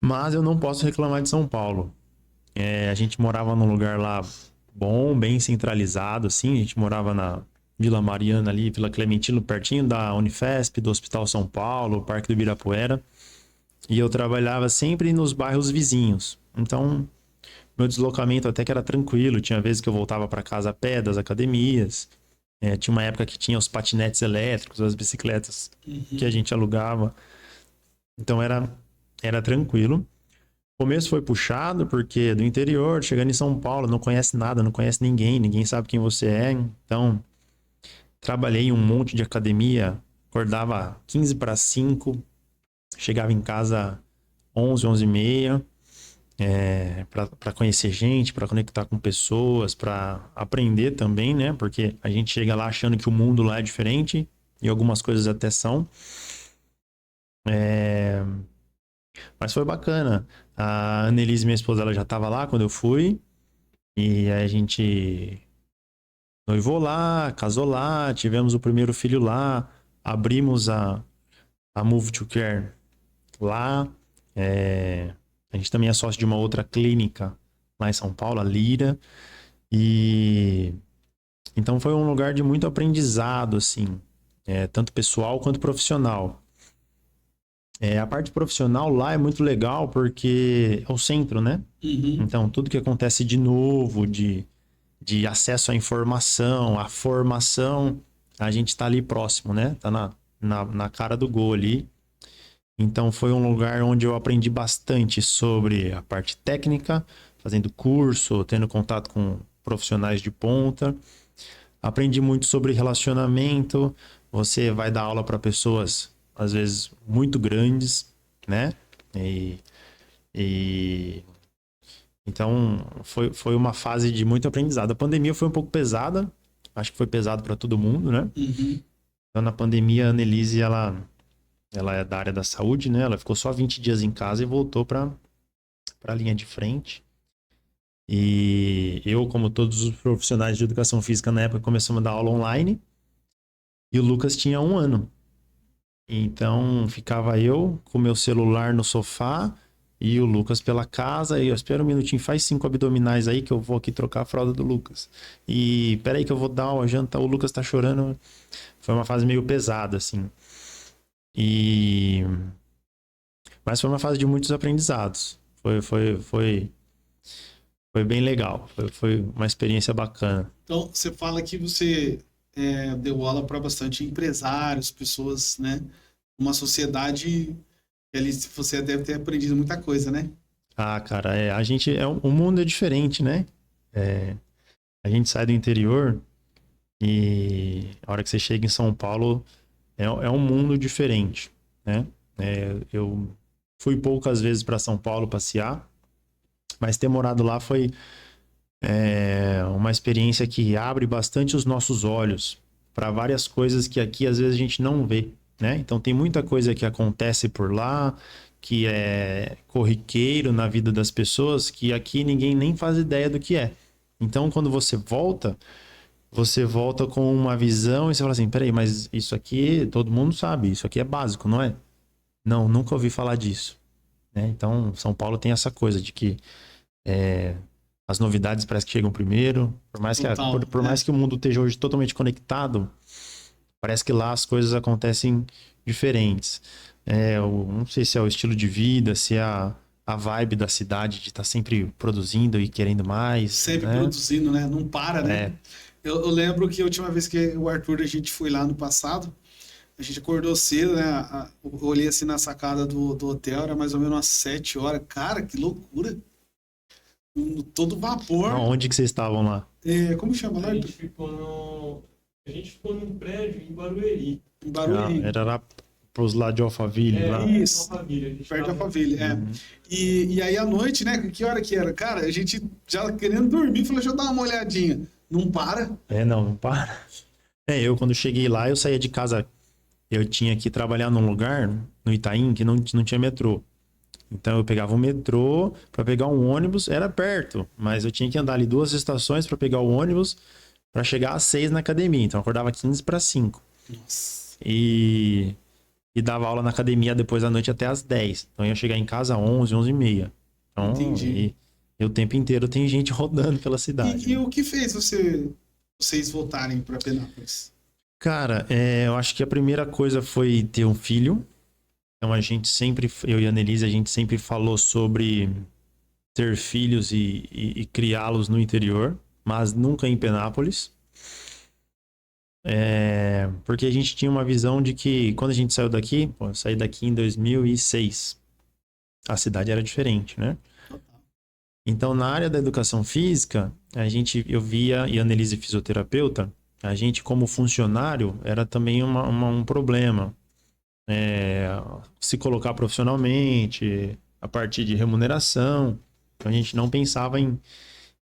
Mas eu não posso reclamar de São Paulo. A gente morava num lugar lá bom, bem centralizado, assim. A gente morava na Vila Mariana ali, Vila Clementino, pertinho da Unifesp, do Hospital São Paulo, Parque do Ibirapuera. E eu trabalhava sempre nos bairros vizinhos. Então, meu deslocamento até que era tranquilo. Tinha vezes que eu voltava para casa a pé das academias. Tinha uma época que tinha os patinetes elétricos, as bicicletas que a gente alugava. Então, era tranquilo. O começo foi puxado porque do interior, chegando em São Paulo, não conhece nada, não conhece ninguém sabe quem você é. Então, trabalhei em um monte de academia, acordava 4:45, chegava em casa 11, 11h30, para conhecer gente, para conectar com pessoas, para aprender também, né? Porque a gente chega lá achando que o mundo lá é diferente, e algumas coisas até são. Mas foi bacana. A Annelise, minha esposa, ela já estava lá quando eu fui, e aí a gente noivou lá, casou lá, tivemos o primeiro filho lá, abrimos a Move to Care lá. A gente também é sócio de uma outra clínica lá em São Paulo, a Lira. E então foi um lugar de muito aprendizado, assim, tanto pessoal quanto profissional. A parte profissional lá é muito legal porque é o centro, né?
Uhum.
Então, tudo que acontece de novo, de acesso à informação, à formação, a gente tá ali próximo, né? Tá na cara do gol ali. Então, foi um lugar onde eu aprendi bastante sobre a parte técnica, fazendo curso, tendo contato com profissionais de ponta. Aprendi muito sobre relacionamento. Você vai dar aula para pessoas, às vezes, muito grandes, né? Então, foi uma fase de muito aprendizado. A pandemia foi um pouco pesada. Acho que foi pesado para todo mundo, né?
Uhum.
Então, na pandemia, a Annelise, ela é da área da saúde, né? Ela ficou só 20 dias em casa e voltou para a linha de frente. E eu, como todos os profissionais de educação física na época, começamos a dar aula online. E o Lucas tinha 1 ano. Então, ficava eu com meu celular no sofá e o Lucas pela casa. E eu espero um minutinho, faz 5 abdominais aí que eu vou aqui trocar a fralda do Lucas. E peraí que eu vou dar uma janta, o Lucas tá chorando. Foi uma fase meio pesada, assim. Mas foi uma fase de muitos aprendizados. Foi bem legal. Foi uma experiência bacana.
Então, você fala que você deu aula para bastante empresários, pessoas, né? Uma sociedade que ali você deve ter aprendido muita coisa, né?
Ah, cara, o mundo é diferente, né? A gente sai do interior e a hora que você chega em São Paulo é um mundo diferente, né? Eu fui poucas vezes para São Paulo passear, mas ter morado lá foi uma experiência que abre bastante os nossos olhos para várias coisas que aqui às vezes a gente não vê, né? Então tem muita coisa que acontece por lá, que é corriqueiro na vida das pessoas, que aqui ninguém nem faz ideia do que é. Então quando você volta com uma visão e você fala assim, peraí, mas isso aqui todo mundo sabe, isso aqui é básico, não é? Não, nunca ouvi falar disso, né? Então São Paulo tem essa coisa de que as novidades parece que chegam primeiro. Por mais,
Total,
por mais que o mundo esteja hoje totalmente conectado, parece que lá as coisas acontecem diferentes. Não sei se é o estilo de vida, se é a vibe da cidade de estar sempre produzindo e querendo mais.
Sempre
né?
produzindo, né? Não para, né? Eu lembro que a última vez que o Arthur, a gente foi lá no passado, a gente acordou cedo, né? Eu olhei assim na sacada do hotel, era mais ou menos umas 7 horas. Cara, que loucura! Todo vapor.
Onde que vocês estavam lá?
Como chama lá?
A gente ficou num prédio em Barueri.
Em Barueri.
Era lá pros lados de Alphaville. lá.
Isso.
Perto
De Alphaville, E aí à noite, né? Que hora que era? Cara, a gente já querendo dormir, falou, deixa eu dar uma olhadinha. Não para.
Não para. Eu quando cheguei lá, eu saía de casa, eu tinha que trabalhar num lugar, no Itaim, que não tinha metrô. Então eu pegava um metrô para pegar um ônibus, era perto, mas eu tinha que andar ali 2 estações para pegar o ônibus para chegar às 6 na academia. Então eu acordava 15 para 5.
Nossa.
E dava aula na academia depois da noite até às 10. Então eu ia chegar em casa às 11, 11h30. Então,
Entendi.
E o tempo inteiro tem gente rodando pela cidade.
E o que fez vocês voltarem para Penápolis?
Cara, eu acho que a primeira coisa foi ter um filho. Então a gente sempre, eu e a Annelise, a gente sempre falou sobre ter filhos e criá-los no interior, mas nunca em Penápolis. Porque a gente tinha uma visão de que quando a gente saiu daqui, eu saí daqui em 2006, a cidade era diferente, né? Então na área da educação física, eu via, e a Annelise fisioterapeuta, a gente como funcionário era também um problema. Se colocar profissionalmente, a partir de remuneração. Então a gente não pensava em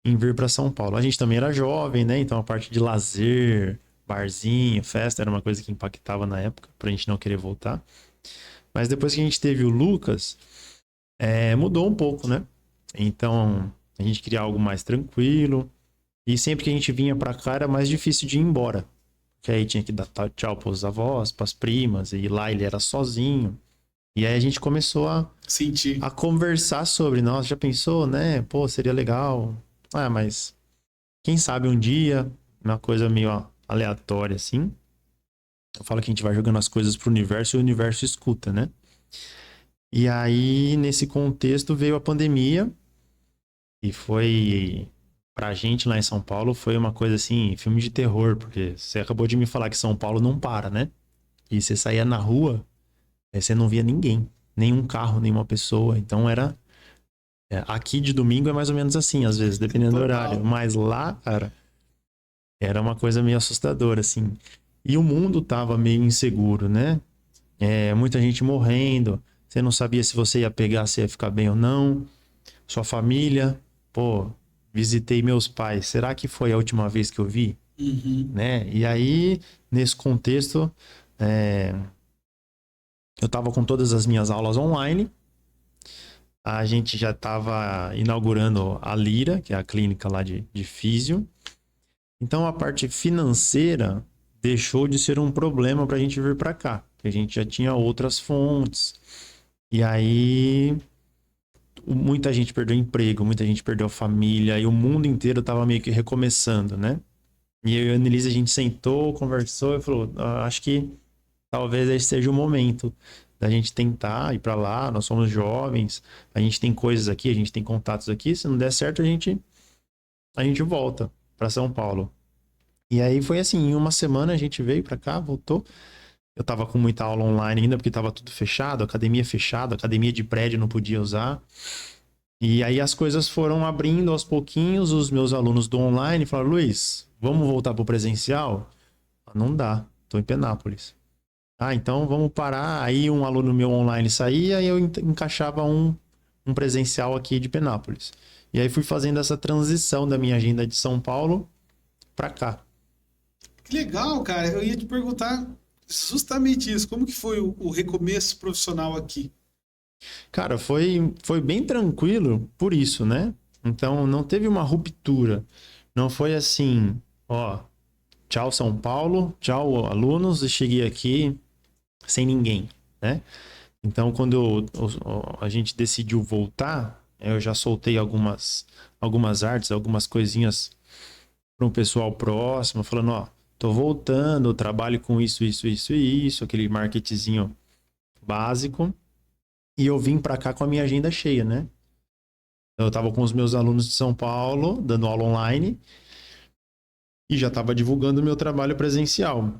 vir para São Paulo. A gente também era jovem, né? Então a parte de lazer, barzinho, festa, era uma coisa que impactava na época, pra gente não querer voltar. Mas depois que a gente teve o Lucas, mudou um pouco, né? Então a gente queria algo mais tranquilo. E sempre que a gente vinha pra cá era mais difícil de ir embora. Que aí tinha que dar tchau pros avós, pras primas, e lá ele era sozinho. E aí a gente começou a conversar sobre, nossa, já pensou, né? Pô, seria legal. Ah, mas quem sabe um dia, uma coisa meio aleatória assim. Eu falo que a gente vai jogando as coisas pro universo e o universo escuta, né? E aí, nesse contexto, veio a pandemia. E foi, pra gente lá em São Paulo, foi uma coisa assim, filme de terror. Porque você acabou de me falar que São Paulo não para, né? E você saía na rua, aí você não via ninguém. Nenhum carro, nenhuma pessoa. Então era... aqui de domingo é mais ou menos assim, às vezes, dependendo do horário. Mas lá, cara, era uma coisa meio assustadora, assim. E o mundo tava meio inseguro, né? Muita gente morrendo. Você não sabia se você ia pegar, se ia ficar bem ou não. Sua família. Pô, visitei meus pais. Será que foi a última vez que eu vi? Né? E aí, nesse contexto, eu tava com todas as minhas aulas online. A gente já estava inaugurando a Lira, que é a clínica lá de físio. Então a parte financeira deixou de ser um problema para a gente vir para cá, porque a gente já tinha outras fontes. E aí muita gente perdeu emprego, muita gente perdeu família, e o mundo inteiro estava meio que recomeçando, né? E eu e a Annelise, a gente sentou, conversou e falou, acho que talvez esse seja o momento da gente tentar ir para lá. Nós somos jovens, a gente tem coisas aqui, a gente tem contatos aqui. Se não der certo, a gente volta para São Paulo. E aí foi assim, em uma semana a gente veio para cá, voltou. Eu tava com muita aula online ainda, porque tava tudo fechado, academia fechada, academia de prédio não podia usar. E aí as coisas foram abrindo aos pouquinhos. Os meus alunos do online falaram, Luiz, vamos voltar pro presencial? Não dá, tô em Penápolis. Ah, então vamos parar. Aí um aluno meu online saía e eu encaixava um presencial aqui de Penápolis. E aí fui fazendo essa transição da minha agenda de São Paulo para cá.
Que legal, cara. Eu ia te perguntar justamente isso. Como que foi o recomeço profissional aqui?
Cara, foi bem tranquilo por isso, né? Então não teve uma ruptura. Não foi assim, ó, tchau São Paulo, tchau alunos, e cheguei aqui sem ninguém, né? Então, quando a gente decidiu voltar, eu já soltei algumas artes, algumas coisinhas para um pessoal próximo, falando, ó, tô voltando, trabalho com isso, aquele marketingzinho básico, e eu vim para cá com a minha agenda cheia, né? Eu tava com os meus alunos de São Paulo, dando aula online, e já tava divulgando o meu trabalho presencial.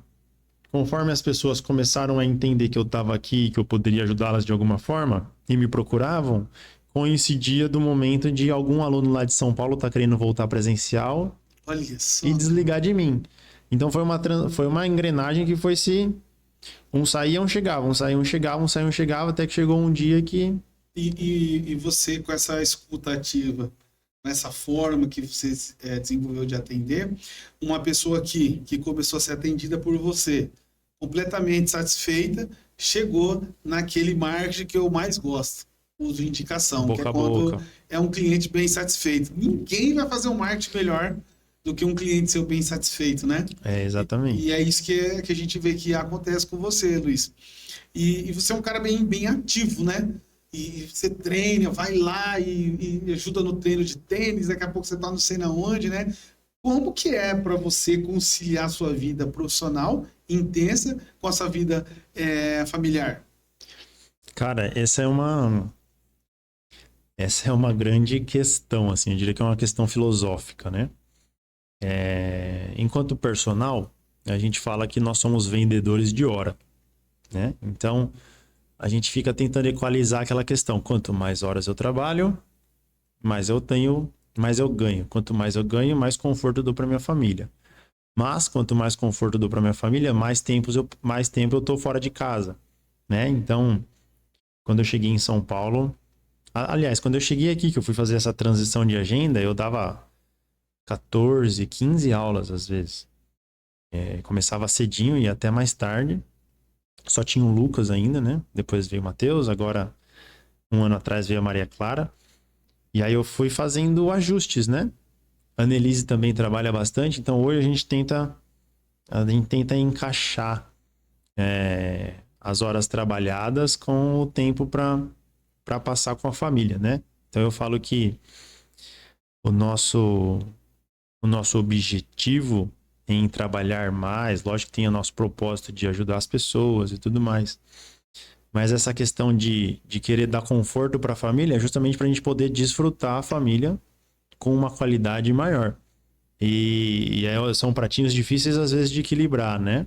Conforme as pessoas começaram a entender que eu estava aqui, que eu poderia ajudá-las de alguma forma, e me procuravam, coincidia do momento de algum aluno lá de São Paulo estar querendo voltar presencial.
Olha só.
E desligar de mim. Então foi uma engrenagem que foi se... Um saía, um chegava, um saía, um chegava, um saía, um chegava, até que chegou um dia que...
E você, com essa escuta ativa, com essa forma que você desenvolveu de atender, uma pessoa que começou a ser atendida por você, completamente satisfeita, chegou naquele marketing que eu mais gosto, uso de indicação,
Boca
que é
a
quando
boca.
é um cliente bem satisfeito. Ninguém vai fazer um marketing melhor do que um cliente seu bem satisfeito, né?
Exatamente.
E é isso que a gente vê que acontece com você, Luiz. E você é um cara bem ativo, né? E você treina, vai lá e ajuda no treino de tênis, daqui a pouco você tá não sei na onde, né? Como que é para você conciliar a sua vida profissional intensa com a sua vida familiar?
Cara, essa é uma grande questão, assim, eu diria que é uma questão filosófica, né? Enquanto personal, a gente fala que nós somos vendedores de hora, né? Então, a gente fica tentando equalizar aquela questão. Quanto mais horas eu trabalho, mais eu ganho. Quanto mais eu ganho, mais conforto eu dou para minha família. Mas, quanto mais conforto eu dou para minha família, mais tempo eu tô fora de casa, né? Então, quando eu cheguei em São Paulo, Aliás, quando eu cheguei aqui, que eu fui fazer essa transição de agenda, eu dava 14, 15 aulas às vezes. Começava cedinho e ia até mais tarde. Só tinha o Lucas ainda, né? Depois veio o Matheus, agora um ano atrás veio a Maria Clara. E aí eu fui fazendo ajustes, né? A Annelise também trabalha bastante, então hoje a gente tenta encaixar as horas trabalhadas com o tempo para passar com a família, né? Então eu falo que o nosso objetivo em trabalhar mais, lógico que tem o nosso propósito de ajudar as pessoas e tudo mais, mas essa questão de querer dar conforto para a família é justamente para a gente poder desfrutar a família com uma qualidade maior. São pratinhos difíceis às vezes de equilibrar, né?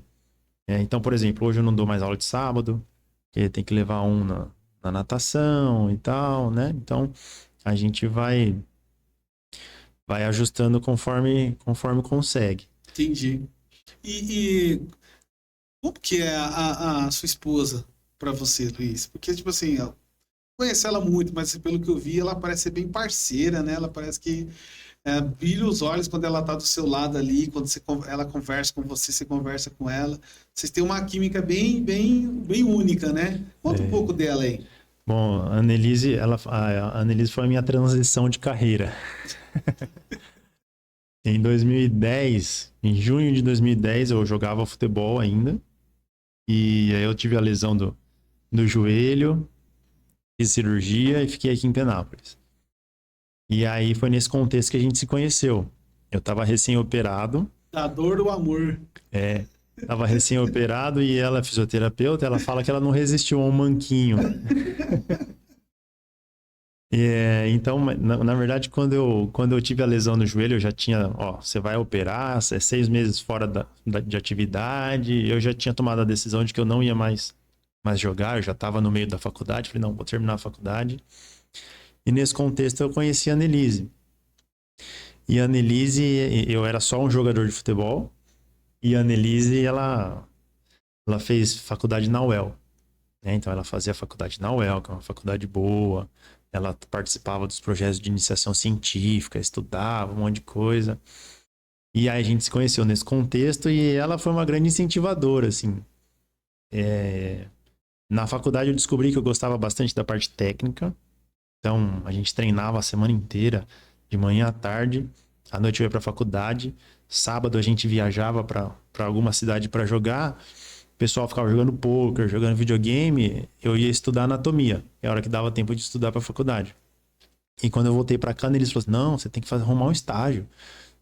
Então, por exemplo, hoje eu não dou mais aula de sábado, porque tem que levar um na natação e tal, né? Então, a gente vai ajustando conforme consegue.
Entendi. E como que é a sua esposa para você, Luiz? Porque, tipo assim, eu conheço ela muito, mas pelo que eu vi, ela parece ser bem parceira, né? Ela parece que brilha os olhos quando ela tá do seu lado ali, quando ela conversa com você, você conversa com ela. Vocês têm uma química bem, bem, bem única, né? Conta um pouco dela aí.
Bom, a Annelise foi a minha transição de carreira. Em 2010, em junho de 2010, eu jogava futebol ainda. E aí eu tive a lesão do joelho, fiz cirurgia e fiquei aqui em Penápolis. E aí foi nesse contexto que a gente se conheceu. Eu tava recém-operado.
Da dor do amor.
Tava recém-operado e ela é fisioterapeuta, ela fala que ela não resistiu a um manquinho. Então, na verdade, quando eu tive a lesão no joelho, eu já tinha, você vai operar, 6 meses fora de atividade, eu já tinha tomado a decisão de que eu não ia mais jogar, eu já estava no meio da faculdade, falei, não, vou terminar a faculdade. E nesse contexto eu conheci a Annelise. E a Annelise, eu era só um jogador de futebol, e a Annelise, ela fez faculdade na UEL. Né? Então ela fazia faculdade na UEL, que é uma faculdade boa. Ela participava dos projetos de iniciação científica, estudava um monte de coisa. E aí a gente se conheceu nesse contexto e ela foi uma grande incentivadora, assim. Na faculdade eu descobri que eu gostava bastante da parte técnica. Então a gente treinava a semana inteira, de manhã à tarde. À noite eu ia para a faculdade. Sábado a gente viajava para alguma cidade para jogar. O pessoal ficava jogando poker, jogando videogame, eu ia estudar anatomia. É a hora que dava tempo de estudar para a faculdade. E quando eu voltei para cá, eles falaram assim, não, você tem que arrumar um estágio.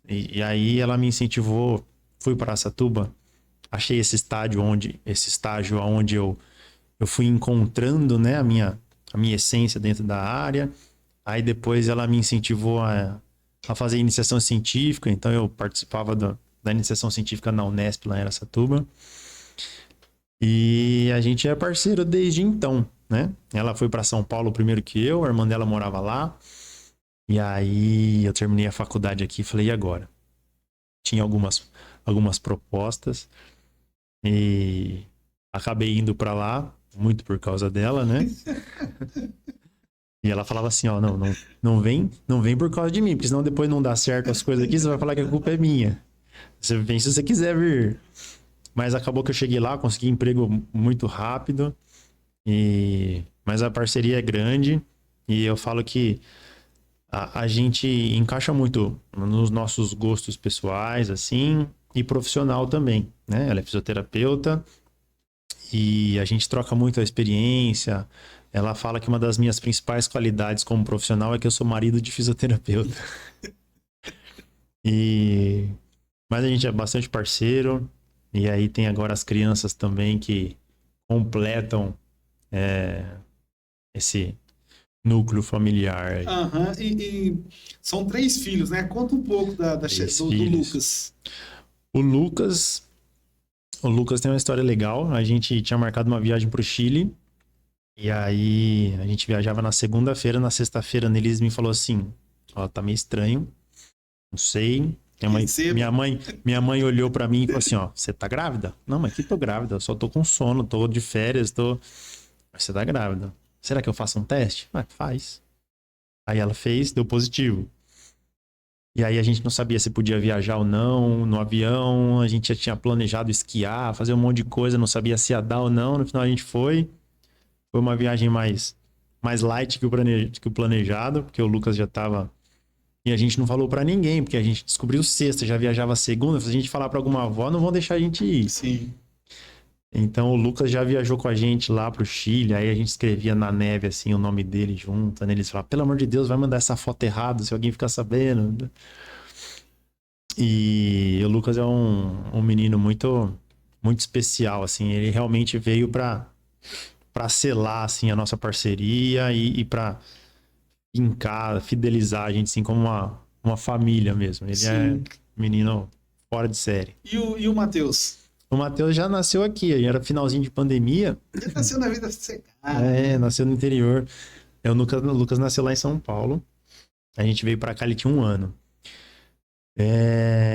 E aí ela me incentivou, fui para Araçatuba, achei esse estágio onde eu fui encontrando, né, a minha essência dentro da área. Aí depois ela me incentivou a fazer iniciação científica, então eu participava da iniciação científica na Unesp, lá em Araçatuba. E a gente é parceiro desde então, né? Ela foi para São Paulo primeiro que eu, a irmã dela morava lá. E aí eu terminei a faculdade aqui e falei, e agora? Tinha algumas propostas e acabei indo para lá, muito por causa dela, né? E ela falava assim, não vem por causa de mim, porque senão depois não dá certo as coisas aqui, você vai falar que a culpa é minha. Você vem se você quiser vir. Mas acabou que eu cheguei lá, consegui emprego muito rápido. Mas a parceria é grande. E eu falo que a gente encaixa muito nos nossos gostos pessoais, assim, e profissional também, né? Ela é fisioterapeuta e a gente troca muito a experiência. Ela fala que uma das minhas principais qualidades como profissional é que eu sou marido de fisioterapeuta. Mas a gente é bastante parceiro. E aí tem agora as crianças também que completam esse núcleo familiar.
E são 3 filhos, né? Conta um pouco do Lucas.
O Lucas tem uma história legal. A gente tinha marcado uma viagem para o Chile. E aí a gente viajava na segunda-feira. Na sexta-feira, a Annelise me falou assim, tá meio estranho. Não sei... Minha mãe olhou pra mim e falou assim, você tá grávida? Não, mas que tô grávida, eu só tô com sono, tô de férias, Mas você tá grávida. Será que eu faço um teste? Faz. Aí ela fez, deu positivo. E aí a gente não sabia se podia viajar ou não no avião, a gente já tinha planejado esquiar, fazer um monte de coisa, não sabia se ia dar ou não. No final a gente foi. Foi uma viagem mais light que o planejado, porque o Lucas já tava... E a gente não falou pra ninguém, porque a gente descobriu sexta, já viajava segunda. Se a gente falar pra alguma avó, não vão deixar a gente ir.
Sim.
Então o Lucas já viajou com a gente lá pro Chile, aí a gente escrevia na neve assim o nome dele junto, né? Eles falavam, pelo amor de Deus, vai mandar essa foto errada se alguém ficar sabendo. E o Lucas é um menino muito especial, assim, ele realmente veio pra selar assim a nossa parceria e para fincar, fidelizar a gente assim como uma família mesmo. Ele é
Sim.
menino fora de série.
E o Matheus?
O Matheus já nasceu aqui, era finalzinho de pandemia.
Ele nasceu na vida sossegada.
Nasceu no interior. O Lucas nasceu lá em São Paulo. A gente veio pra cá, ele tinha 1 ano.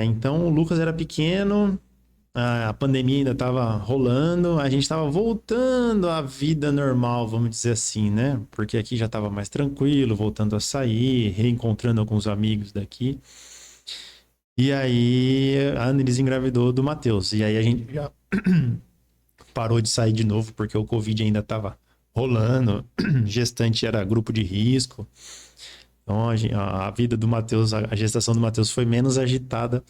Então o Lucas era pequeno, a pandemia ainda tava rolando, a gente tava voltando à vida normal, vamos dizer assim, né? Porque aqui já tava mais tranquilo, voltando a sair, reencontrando alguns amigos daqui. E aí a Annelise engravidou do Matheus. E aí a gente já parou de sair de novo, porque o Covid ainda tava rolando, gestante era grupo de risco. Então a vida do Matheus, a gestação do Matheus foi menos agitada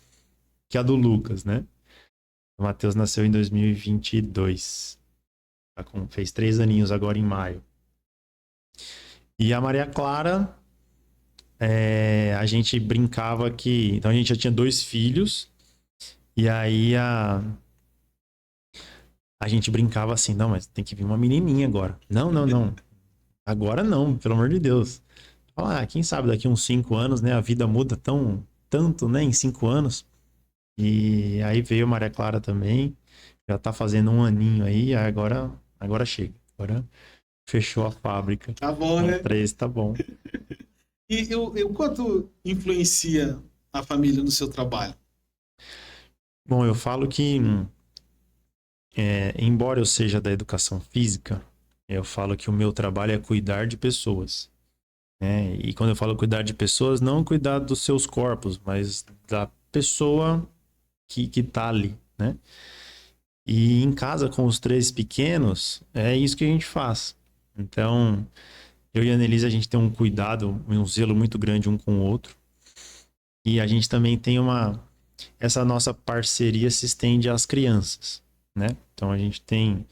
que a do Lucas, né? O Matheus nasceu em 2022. Fez 3 aninhos agora em maio. E a Maria Clara, a gente brincava que... Então a gente já tinha 2 filhos. E aí a gente brincava assim, não, mas tem que vir uma menininha agora. Não, não, não. Agora não, pelo amor de Deus. Quem sabe daqui uns 5 anos, né? A vida muda tanto, né? Em 5 anos. E aí veio a Maria Clara também. Já tá fazendo 1 aninho aí. Agora chega. Agora fechou a fábrica.
Tá bom, né?
3 tá bom.
E o quanto influencia a família no seu trabalho?
Bom, eu falo que, embora eu seja da educação física, eu falo que o meu trabalho é cuidar de pessoas. Né? E quando eu falo cuidar de pessoas, não cuidar dos seus corpos, mas da pessoa que tá ali, né? E em casa com os 3 pequenos, é isso que a gente faz. Então, eu e a Annelise, a gente tem um cuidado, um zelo muito grande um com o outro. E a gente também tem essa nossa parceria se estende às crianças, né? Então a gente tem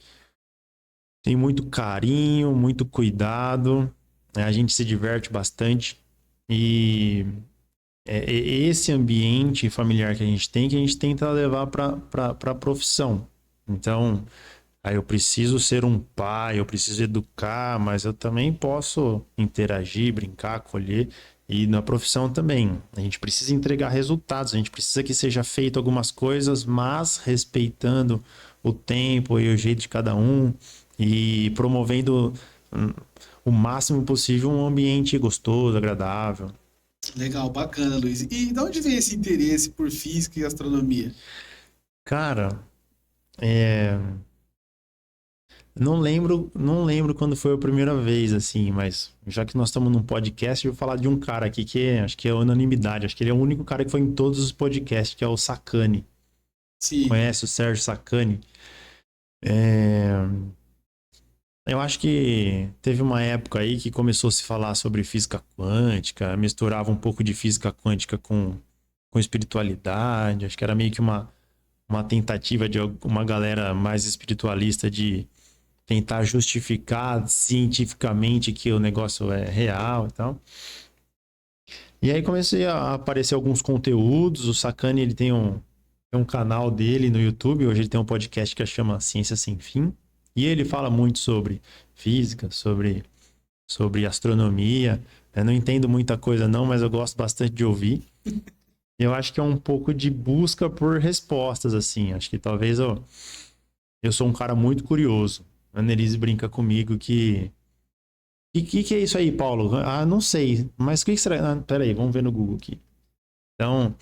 muito carinho, muito cuidado, né? A gente se diverte bastante e é esse ambiente familiar que a gente tem que a gente tenta levar para a profissão. Então, aí eu preciso ser um pai, eu preciso educar, mas eu também posso interagir, brincar, acolher. E na profissão também. A gente precisa entregar resultados, a gente precisa que seja feito algumas coisas, mas respeitando o tempo e o jeito de cada um e promovendo o máximo possível um ambiente gostoso, agradável.
Legal, bacana, Luiz. E de onde vem esse interesse por física e astronomia?
Cara, não lembro quando foi a primeira vez, assim, mas já que nós estamos num podcast, eu vou falar de um cara aqui que acho que é unanimidade. Acho que ele é o único cara que foi em todos os podcasts, que é o Sacani.
Sim.
Conhece o Sérgio Sacani? Eu acho que teve uma época aí que começou a se falar sobre física quântica, misturava um pouco de física quântica com espiritualidade. Acho que era meio que uma tentativa de uma galera mais espiritualista de tentar justificar cientificamente que o negócio é real e tal. E aí comecei a aparecer alguns conteúdos. O Sacani, ele tem um canal dele no YouTube. Hoje ele tem um podcast que chama Ciência Sem Fim. E ele fala muito sobre física, sobre astronomia. Eu não entendo muita coisa não, mas eu gosto bastante de ouvir. Eu acho que é um pouco de busca por respostas, assim. Acho que talvez eu sou um cara muito curioso. A Annelise brinca comigo que é isso aí, Paulo? Ah, não sei. Mas o que será? Ah, peraí, vamos ver no Google aqui. Então,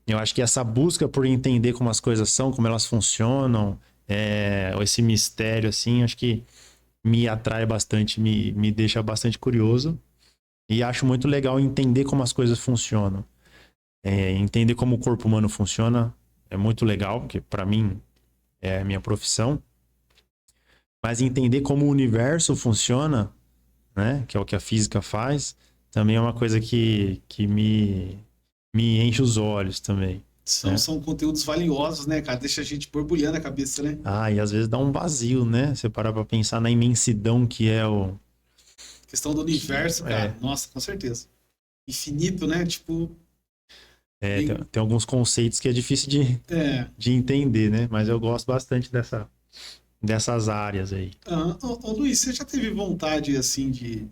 eu acho que essa busca por entender como as coisas são, como elas funcionam, esse mistério, assim, acho que me atrai bastante, me deixa bastante curioso. E acho muito legal entender como as coisas funcionam. Entender como o corpo humano funciona é muito legal, porque para mim é a minha profissão. Mas entender como o universo funciona, né? Que é o que a física faz, também é uma coisa que me enche os olhos também.
São conteúdos valiosos, né, cara? Deixa a gente borbulhando a cabeça, né?
E às vezes dá um vazio, né? Você parar pra pensar na imensidão que é o...
Questão do universo, cara. Nossa, com certeza. Infinito, né? Tipo...
Tem alguns conceitos que é difícil de entender, né? Mas eu gosto bastante dessas áreas aí.
Luiz, você já teve vontade, assim, de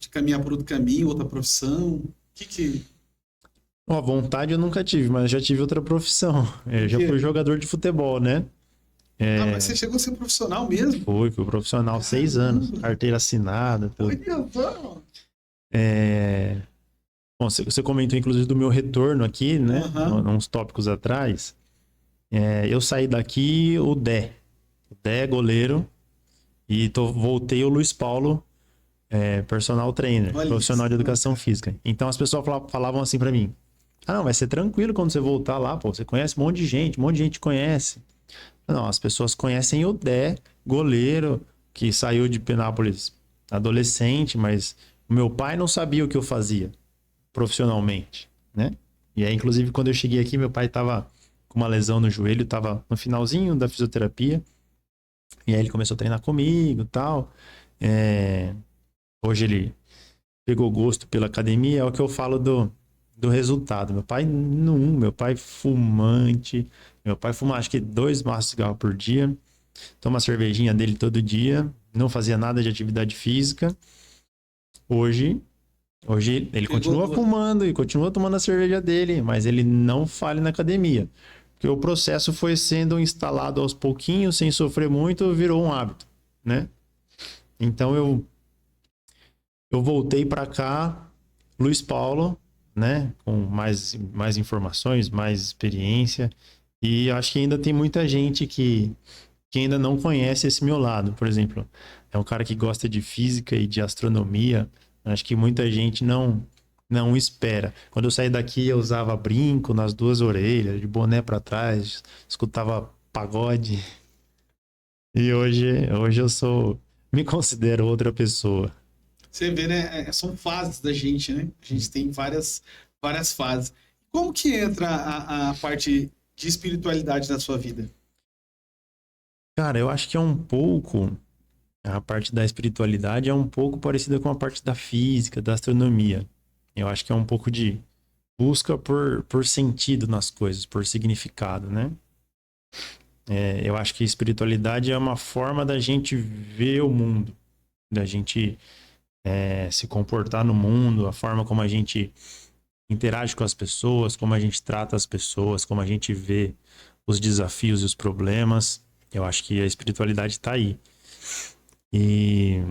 caminhar por outro caminho, outra profissão?
A vontade eu nunca tive, mas já tive outra profissão. Eu já fui jogador de futebol, né?
Mas você chegou a ser profissional mesmo?
Fui profissional 6 anos, carteira assinada, tudo. Bom, você comentou inclusive do meu retorno aqui, né? Uns tópicos atrás. Eu saí daqui, o Dé é goleiro, e voltei o Luiz Paulo, personal trainer, profissional de educação física. Então as pessoas falavam assim pra mim: não, vai ser tranquilo quando você voltar lá, pô, você conhece um monte de gente conhece. Não, as pessoas conhecem o Dé, goleiro, que saiu de Penápolis adolescente, mas o meu pai não sabia o que eu fazia profissionalmente, né? E aí, inclusive, quando eu cheguei aqui, meu pai tava com uma lesão no joelho, tava no finalzinho da fisioterapia, e aí ele começou a treinar comigo e tal. Hoje ele pegou gosto pela academia, é o que eu falo do resultado. Meu pai fumante, fuma acho que 2 maços de cigarro por dia, toma a cervejinha dele todo dia, não fazia nada de atividade física. Hoje ele continua fumando e continua tomando a cerveja dele, mas ele não falha na academia. Porque o processo foi sendo instalado aos pouquinhos, sem sofrer muito, virou um hábito, né? Então eu voltei para cá, Luiz Paulo, né? Com mais informações, mais experiência. E acho que ainda tem muita gente que ainda não conhece esse meu lado. Por exemplo, é um cara que gosta de física e de astronomia. Acho que muita gente não espera. Quando eu saí daqui, eu usava brinco nas 2 orelhas, de boné para trás, escutava pagode. E hoje eu me considero outra pessoa.
Você vê, né? São fases da gente, né? A gente tem várias fases. Como que entra a parte de espiritualidade na sua vida?
Cara, eu acho que é um pouco... A parte da espiritualidade é um pouco parecida com a parte da física, da astronomia. Eu acho que é um pouco de busca por sentido nas coisas, por significado, né? Eu acho que a espiritualidade é uma forma da gente ver o mundo, da gente se comportar no mundo, a forma como a gente interage com as pessoas, como a gente trata as pessoas, como a gente vê os desafios e os problemas. Eu acho que a espiritualidade está aí. E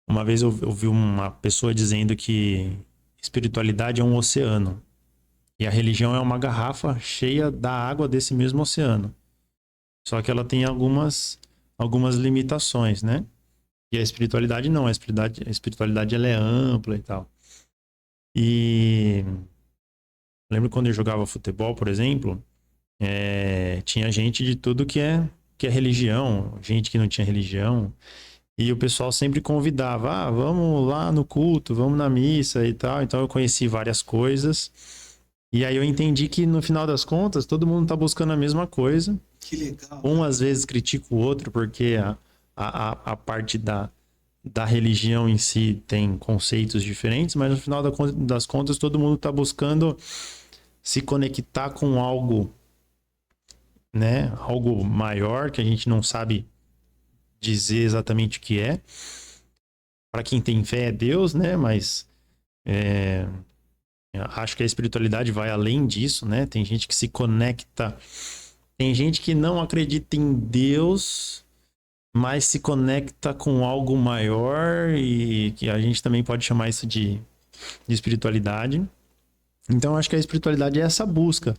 uma vez eu ouvi uma pessoa dizendo que espiritualidade é um oceano e a religião é uma garrafa cheia da água desse mesmo oceano. Só que ela tem algumas limitações, né? E a espiritualidade não, a espiritualidade ela é ampla e tal. E lembro quando eu jogava futebol, por exemplo, tinha gente de tudo que é religião, gente que não tinha religião, e o pessoal sempre convidava, vamos lá no culto, vamos na missa e tal. Então eu conheci várias coisas, e aí eu entendi que no final das contas todo mundo tá buscando a mesma coisa.
Que legal.
Um às vezes critica o outro porque a parte da religião em si tem conceitos diferentes, mas no final das contas todo mundo tá buscando se conectar com algo, né? Algo maior que a gente não sabe dizer exatamente o que é. Para quem tem fé é Deus, né? Mas acho que a espiritualidade vai além disso, né? Tem gente que se conecta, tem gente que não acredita em Deus, mas se conecta com algo maior, e que a gente também pode chamar isso de espiritualidade. Então acho que a espiritualidade é essa busca.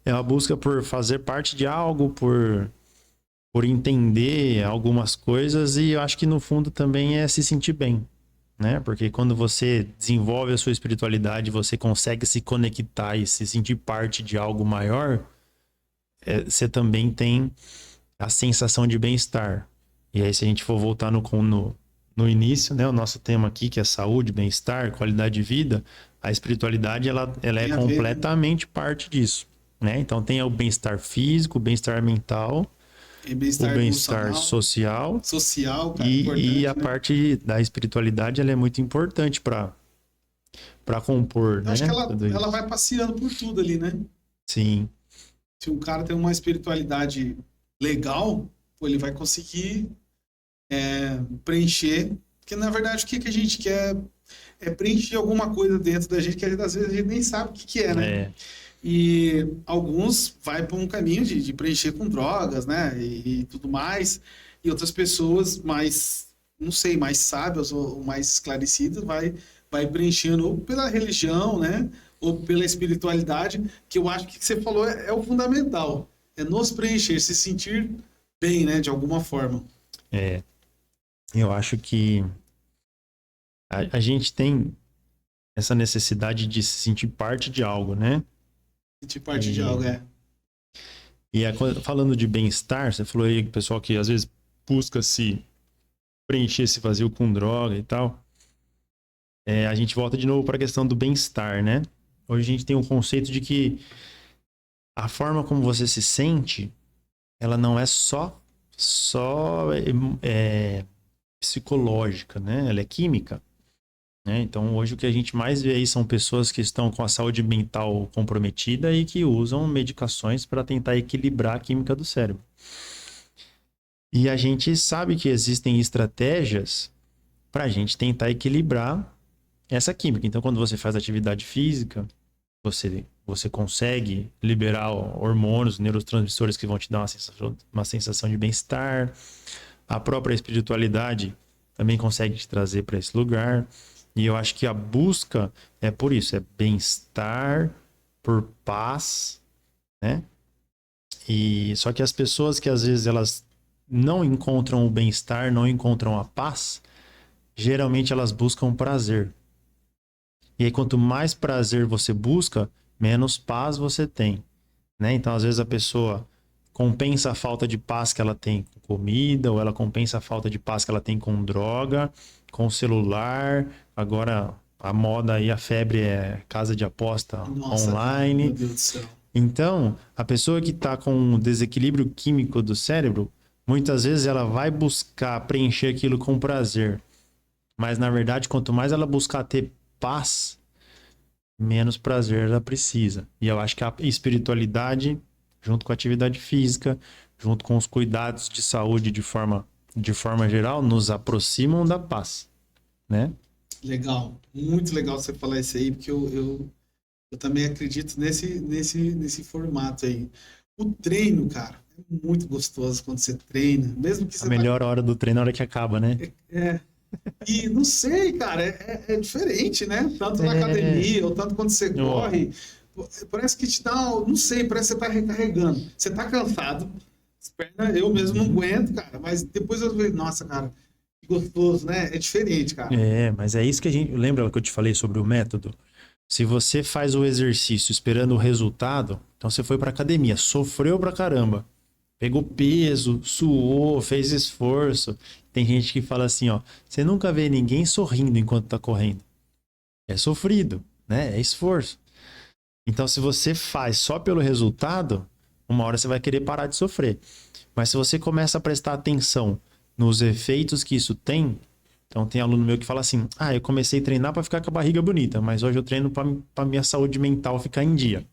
É a busca por fazer parte de algo, por por entender algumas coisas e eu acho que no fundo também é se sentir bem, né? Porque quando você desenvolve a sua espiritualidade, você consegue se conectar e se sentir parte de algo maior, você também tem a sensação de bem-estar. E aí se a gente for voltar no início, né? O nosso tema aqui, que é saúde, bem-estar, qualidade de vida, a espiritualidade, ela é
Tem a ver,
completamente parte disso, né? Então tem o bem-estar físico, o bem-estar mental,
e
o
bem-estar
bem-estar
emocional,
social
social, cara,
e a
importante, né?
parte da espiritualidade, ela é muito importante para compor,
Eu acho que
né? Tudo
ela
isso.
vai passeando por tudo ali, né?
Sim,
Se um cara tem uma espiritualidade legal, pô, ele vai conseguir preencher. Porque, na verdade, o que a gente quer é preencher alguma coisa dentro da gente que às vezes a gente nem sabe o que é, né?
é,
E alguns vai por um caminho de preencher com drogas, né? E tudo mais. E outras pessoas mais, não sei, mais sábias ou mais esclarecidas vai preenchendo ou pela religião, né? Ou pela espiritualidade, que eu acho que você falou é o fundamental. É nos preencher, se sentir bem, né? De alguma forma.
é. Eu acho que a gente tem essa necessidade de se sentir parte de algo, né?
Sentir parte de
E,
algo, é.
falando de bem-estar, você falou aí, pessoal, que às vezes busca se preencher esse vazio com droga e tal. A gente volta de novo para a questão do bem-estar, né? Hoje a gente tem um conceito de que a forma como você se sente, ela não é só psicológica, né? Ela é química, né? Então hoje o que a gente mais vê aí são pessoas que estão com a saúde mental comprometida e que usam medicações para tentar equilibrar a química do cérebro. E a gente sabe que existem estratégias para a gente tentar equilibrar essa química. Então quando você faz atividade física, você consegue liberar hormônios, neurotransmissores que vão te dar uma sensação de bem-estar. A própria espiritualidade também consegue te trazer para esse lugar. E eu acho que a busca é por isso, é bem-estar, por paz, né? E só que as pessoas que às vezes elas não encontram o bem-estar, não encontram a paz, geralmente elas buscam prazer. E aí quanto mais prazer você busca, menos paz você tem, né? Então às vezes a pessoa compensa a falta de paz que ela tem com comida, ou ela compensa a falta de paz que ela tem com droga, com celular. Agora a moda e a febre é casa de aposta
Nossa, cara, meu
online.
Deus do céu.
Então, a pessoa que está com um desequilíbrio químico do cérebro, muitas vezes ela vai buscar preencher aquilo com prazer. Mas na verdade, quanto mais ela buscar ter paz, menos prazer ela precisa. E eu acho que a espiritualidade, junto com a atividade física, junto com os cuidados de saúde de forma geral, nos aproximam da paz, né?
Legal, muito legal você falar isso aí, porque eu também acredito nesse formato aí. O treino, cara, é muito gostoso quando você treina, mesmo que
A
você
melhor hora do treino é a hora que acaba, né?
é, e não sei, cara, é diferente, né? Tanto na academia, ou tanto quando você
Ó,
corre, parece que te dá, não sei, parece que você tá recarregando. Você tá cansado, as pernas, eu mesmo não aguento, cara, mas depois eu falei, nossa, cara, que gostoso, né? É diferente, cara.
mas é isso que a gente... Lembra que eu te falei sobre o método? Se você faz o exercício esperando o resultado, então você foi pra academia, sofreu pra caramba, pegou peso, suou, fez esforço. Tem gente que fala assim, ó, você nunca vê ninguém sorrindo enquanto tá correndo. É sofrido, né? É esforço. Então, se você faz só pelo resultado, uma hora você vai querer parar de sofrer. Mas se você começa a prestar atenção nos efeitos que isso tem, então tem aluno meu que fala assim, eu comecei a treinar para ficar com a barriga bonita, mas hoje eu treino para minha saúde mental ficar em dia.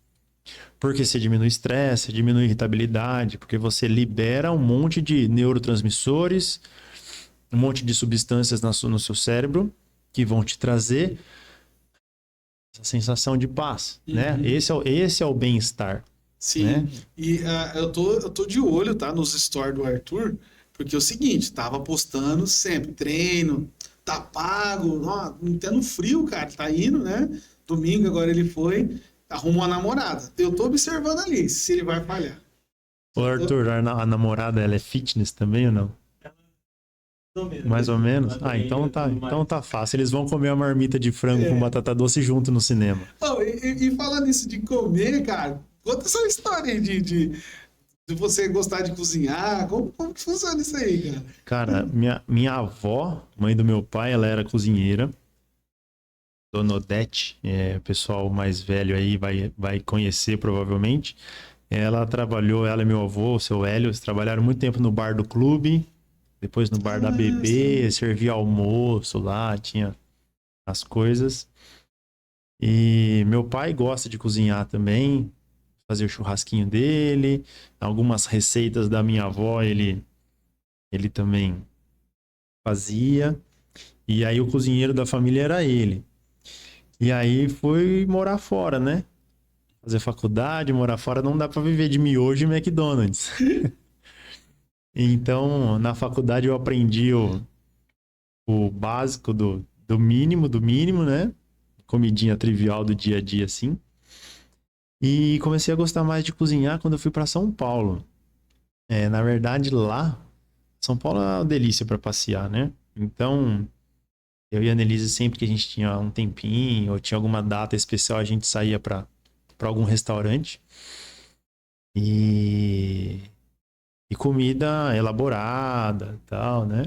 Porque você diminui estresse, você diminui irritabilidade, porque você libera um monte de neurotransmissores, um monte de substâncias no seu cérebro que vão te trazer essa sensação de paz, né?
Uhum.
Esse é o bem-estar,
Sim,
né?
e eu tô de olho, tá, nos stories do Arthur, porque é o seguinte, tava postando sempre, treino, tá pago, ó, até no frio, cara, tá indo, né? Domingo agora ele foi, arrumou uma namorada. Eu tô observando ali se ele vai falhar.
Ô, Arthur, a namorada, ela é fitness também ou não? Mais ou menos? Ah, então tá fácil. Eles vão comer a marmita de frango com batata doce junto no cinema.
Oh, e falando isso de comer, cara, conta essa história aí de você gostar de cozinhar. Como que funciona isso aí, cara?
Cara, minha avó, mãe do meu pai, ela era cozinheira. Dona Odete, o pessoal mais velho aí vai conhecer provavelmente. Ela trabalhou, ela e meu avô, o seu Hélio, eles trabalharam muito tempo no bar do clube, depois no bar da BB, servia almoço lá, tinha as coisas. E meu pai gosta de cozinhar também, fazer o churrasquinho dele, algumas receitas da minha avó ele também fazia. E aí o cozinheiro da família era ele. E aí fui morar fora, né? Fazer faculdade, morar fora, não dá pra viver de miojo e McDonald's. Então, na faculdade eu aprendi o básico do mínimo, né? Comidinha trivial do dia a dia, assim. E comecei a gostar mais de cozinhar quando eu fui pra São Paulo. Na verdade, lá, São Paulo é uma delícia pra passear, né? Então, eu e a Annelise, sempre que a gente tinha um tempinho ou tinha alguma data especial, a gente saía pra algum restaurante. E comida elaborada e tal, né?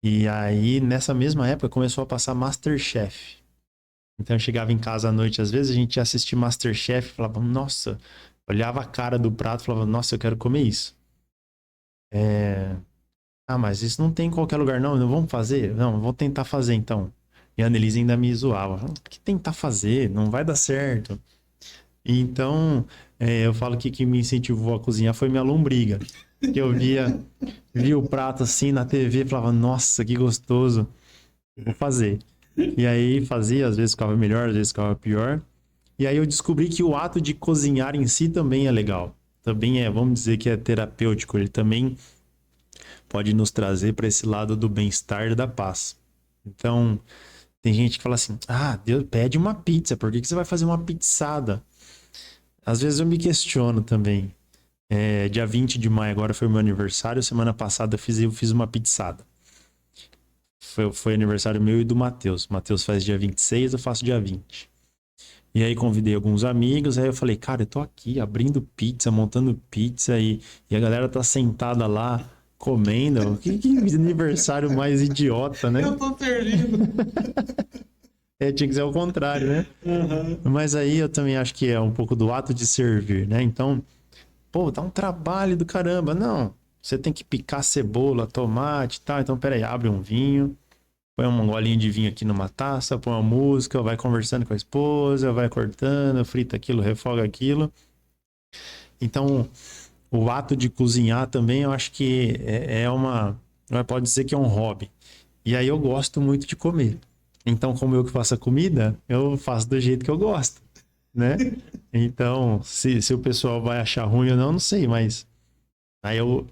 E aí, nessa mesma época, começou a passar MasterChef. Então, eu chegava em casa à noite, às vezes, a gente ia assistir MasterChef e falava, nossa, olhava a cara do prato e falava, nossa, eu quero comer isso. Ah, mas isso não tem em qualquer lugar, não. Não vamos fazer? Não, vou tentar fazer então. E a Annelise ainda me zoava. Que tentar fazer? Não vai dar certo. Então, eu falo que me incentivou a cozinhar foi minha lombriga. Que eu via o prato assim na TV e falava, nossa, que gostoso. Vou fazer. E aí fazia, às vezes ficava melhor, às vezes ficava pior. E aí eu descobri que o ato de cozinhar em si também é legal. Também vamos dizer que é terapêutico. Ele também pode nos trazer para esse lado do bem-estar e da paz. Então, tem gente que fala assim, Deus, pede uma pizza, por que você vai fazer uma pizzada? Às vezes eu me questiono também. Dia 20 de maio agora foi meu aniversário. Semana passada eu fiz uma pizzada. Foi aniversário meu e do Matheus. O Matheus faz dia 26, eu faço dia 20. E aí convidei alguns amigos. Aí eu falei, cara, eu tô aqui abrindo pizza, montando pizza. E a galera tá sentada lá comendo. Que aniversário mais idiota, né?
Eu tô perdido.
Tinha que ser ao contrário, né?
Uhum.
Mas aí eu também acho que é um pouco do ato de servir, né? Então, pô, dá um trabalho do caramba. Não, você tem que picar cebola, tomate e tal. Então, peraí, abre um vinho, põe um golinho de vinho aqui numa taça, põe uma música, vai conversando com a esposa, vai cortando, frita aquilo, refoga aquilo. Então, o ato de cozinhar também, eu acho que pode dizer que é um hobby. E aí eu gosto muito de comer. Então, como eu que faço a comida, eu faço do jeito que eu gosto, né? Então, se o pessoal vai achar ruim ou não, não sei, mas aí eu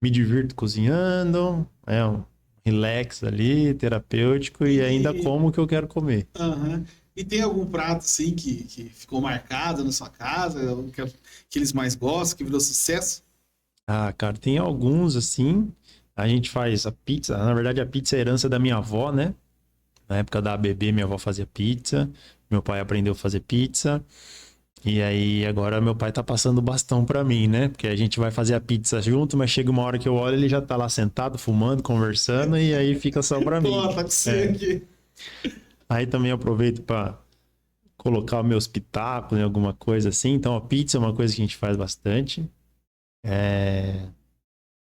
me divirto cozinhando, um relax ali, terapêutico, e ainda como o que eu quero comer.
Uhum. E tem algum prato, assim, que ficou marcado na sua casa, que eles mais gostam, que virou sucesso?
Ah, cara, tem alguns, assim, a gente faz a pizza, na verdade a pizza é herança da minha avó, né? Na época da ABB, minha avó fazia pizza, meu pai aprendeu a fazer pizza, e aí agora meu pai tá passando o bastão pra mim, né? Porque a gente vai fazer a pizza junto, mas chega uma hora que eu olho, ele já tá lá sentado, fumando, conversando, e aí fica só pra mim.
Pô, tá com você aqui.
Aí também aproveito pra colocar meus pitacos em alguma coisa assim. Então a pizza é uma coisa que a gente faz bastante.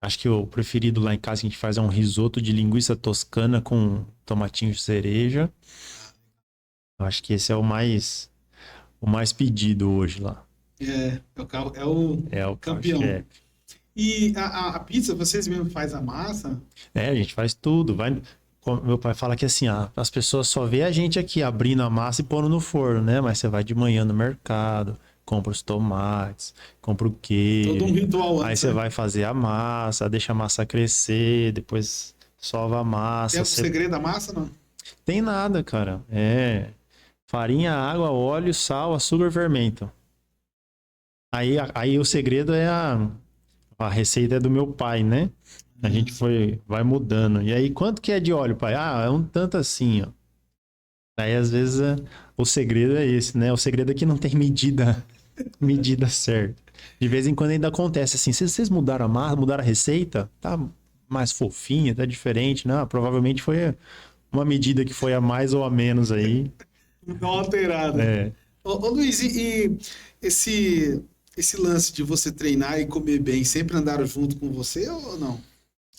Acho que o preferido lá em casa que a gente faz é um risoto de linguiça toscana com tomatinho de cereja. Eu acho que esse é o mais pedido hoje lá.
É o campeão.
Carro-chefe.
E a pizza, vocês mesmo fazem a massa?
A gente faz tudo. Meu pai fala que assim, as pessoas só vê a gente aqui abrindo a massa e pondo no forno, né? Mas você vai de manhã no mercado, compra os tomates, compra o queijo.
Todo um ritual antes.
Aí você vai fazer a massa, deixa a massa crescer, depois sova a massa.
Tem algum segredo da massa, não?
Tem nada, cara. Farinha, água, óleo, sal, açúcar, fermento. Aí o segredo é A receita é do meu pai, né? A gente vai mudando. E aí, quanto que é de óleo, pai? Ah, é um tanto assim, ó. Aí, às vezes, o segredo é esse, né? O segredo é que não tem medida certa. De vez em quando ainda acontece assim, se vocês mudaram a massa, mudaram a receita, tá mais fofinha, tá diferente, né? Provavelmente foi uma medida que foi a mais ou a menos aí.
Dá uma alterada.
É.
Ô, Luiz, e esse lance de você treinar e comer bem, sempre andaram junto com você ou não?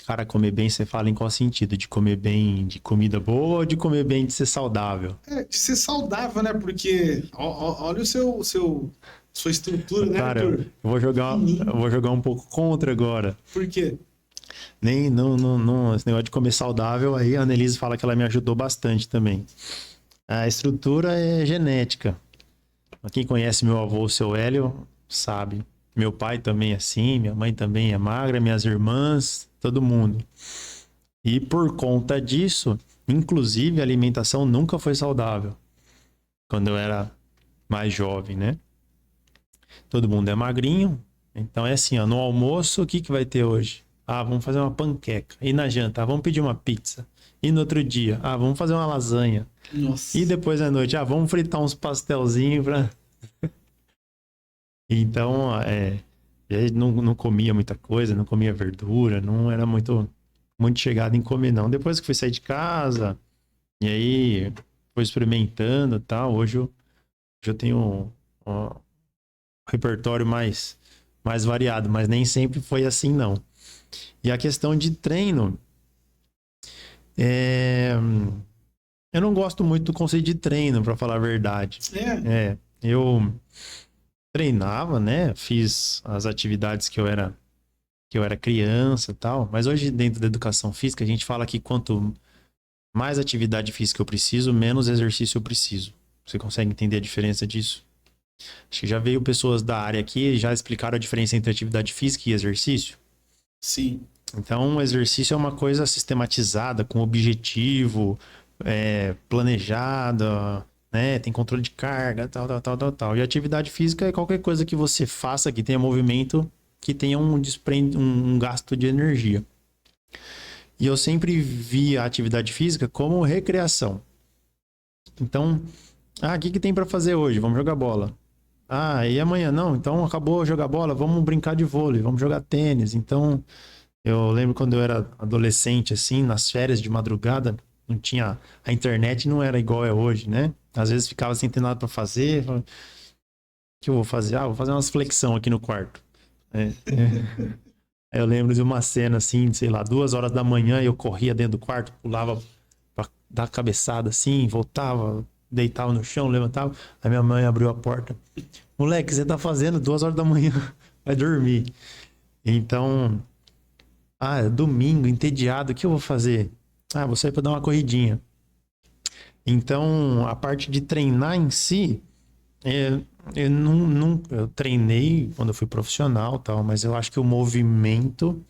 Cara, comer bem, você fala em qual sentido? De comer bem de comida boa ou de comer bem de ser saudável?
É, de ser saudável, né? Porque olha sua estrutura, né,
Cara,
Arthur?
eu vou jogar um pouco contra agora.
Por quê?
Nem, não, esse negócio de comer saudável aí, a Annelise fala que ela me ajudou bastante também. A estrutura é genética. Quem conhece meu avô, o seu Hélio, sabe. Meu pai também é assim, minha mãe também é magra, minhas irmãs, todo mundo. E por conta disso, inclusive a alimentação nunca foi saudável. Quando eu era mais jovem, né? Todo mundo é magrinho. Então é assim, ó, no almoço, o que vai ter hoje? Ah, vamos fazer uma panqueca. E na janta, vamos pedir uma pizza. E no outro dia, vamos fazer uma lasanha.
Nossa.
E depois à noite, vamos fritar uns pastelzinhos pra... Então, eu não comia muita coisa, não comia verdura, não era muito chegado em comer, não. Depois que fui sair de casa, e aí fui experimentando e tal, hoje eu tenho um repertório mais variado, mas nem sempre foi assim, não. E a questão de treino, eu não gosto muito do conceito de treino, para falar a verdade. Eu treinava, né? Fiz as atividades que eu era criança e tal, mas hoje dentro da educação física a gente fala que quanto mais atividade física eu preciso, menos exercício eu preciso. Você consegue entender a diferença disso? Acho que já veio pessoas da área aqui e já explicaram a diferença entre atividade física e exercício.
Sim.
Então, o exercício é uma coisa sistematizada, com objetivo, planejada, né? Tem controle de carga, tal. E atividade física é qualquer coisa que você faça que tenha movimento, que tenha um gasto de energia. E eu sempre vi a atividade física como recreação. Então, o que tem para fazer hoje? Vamos jogar bola. E amanhã? Não, então acabou jogar bola, vamos brincar de vôlei, vamos jogar tênis. Então, eu lembro quando eu era adolescente, assim, nas férias de madrugada, não tinha... A internet não era igual é hoje, né? Às vezes ficava sem ter nada para fazer. O que eu vou fazer? Vou fazer umas flexão aqui no quarto. Eu lembro de uma cena assim, sei lá, 2 horas da manhã, eu corria dentro do quarto, pulava pra dar cabeçada assim, voltava, deitava no chão, levantava. Aí minha mãe abriu a porta. Moleque, você tá fazendo 2 horas da manhã? Vai dormir. Então, domingo, entediado, o que eu vou fazer? Vou sair pra dar uma corridinha. Então, a parte de treinar em si, eu treinei quando eu fui profissional, tal, mas eu acho que o movimento,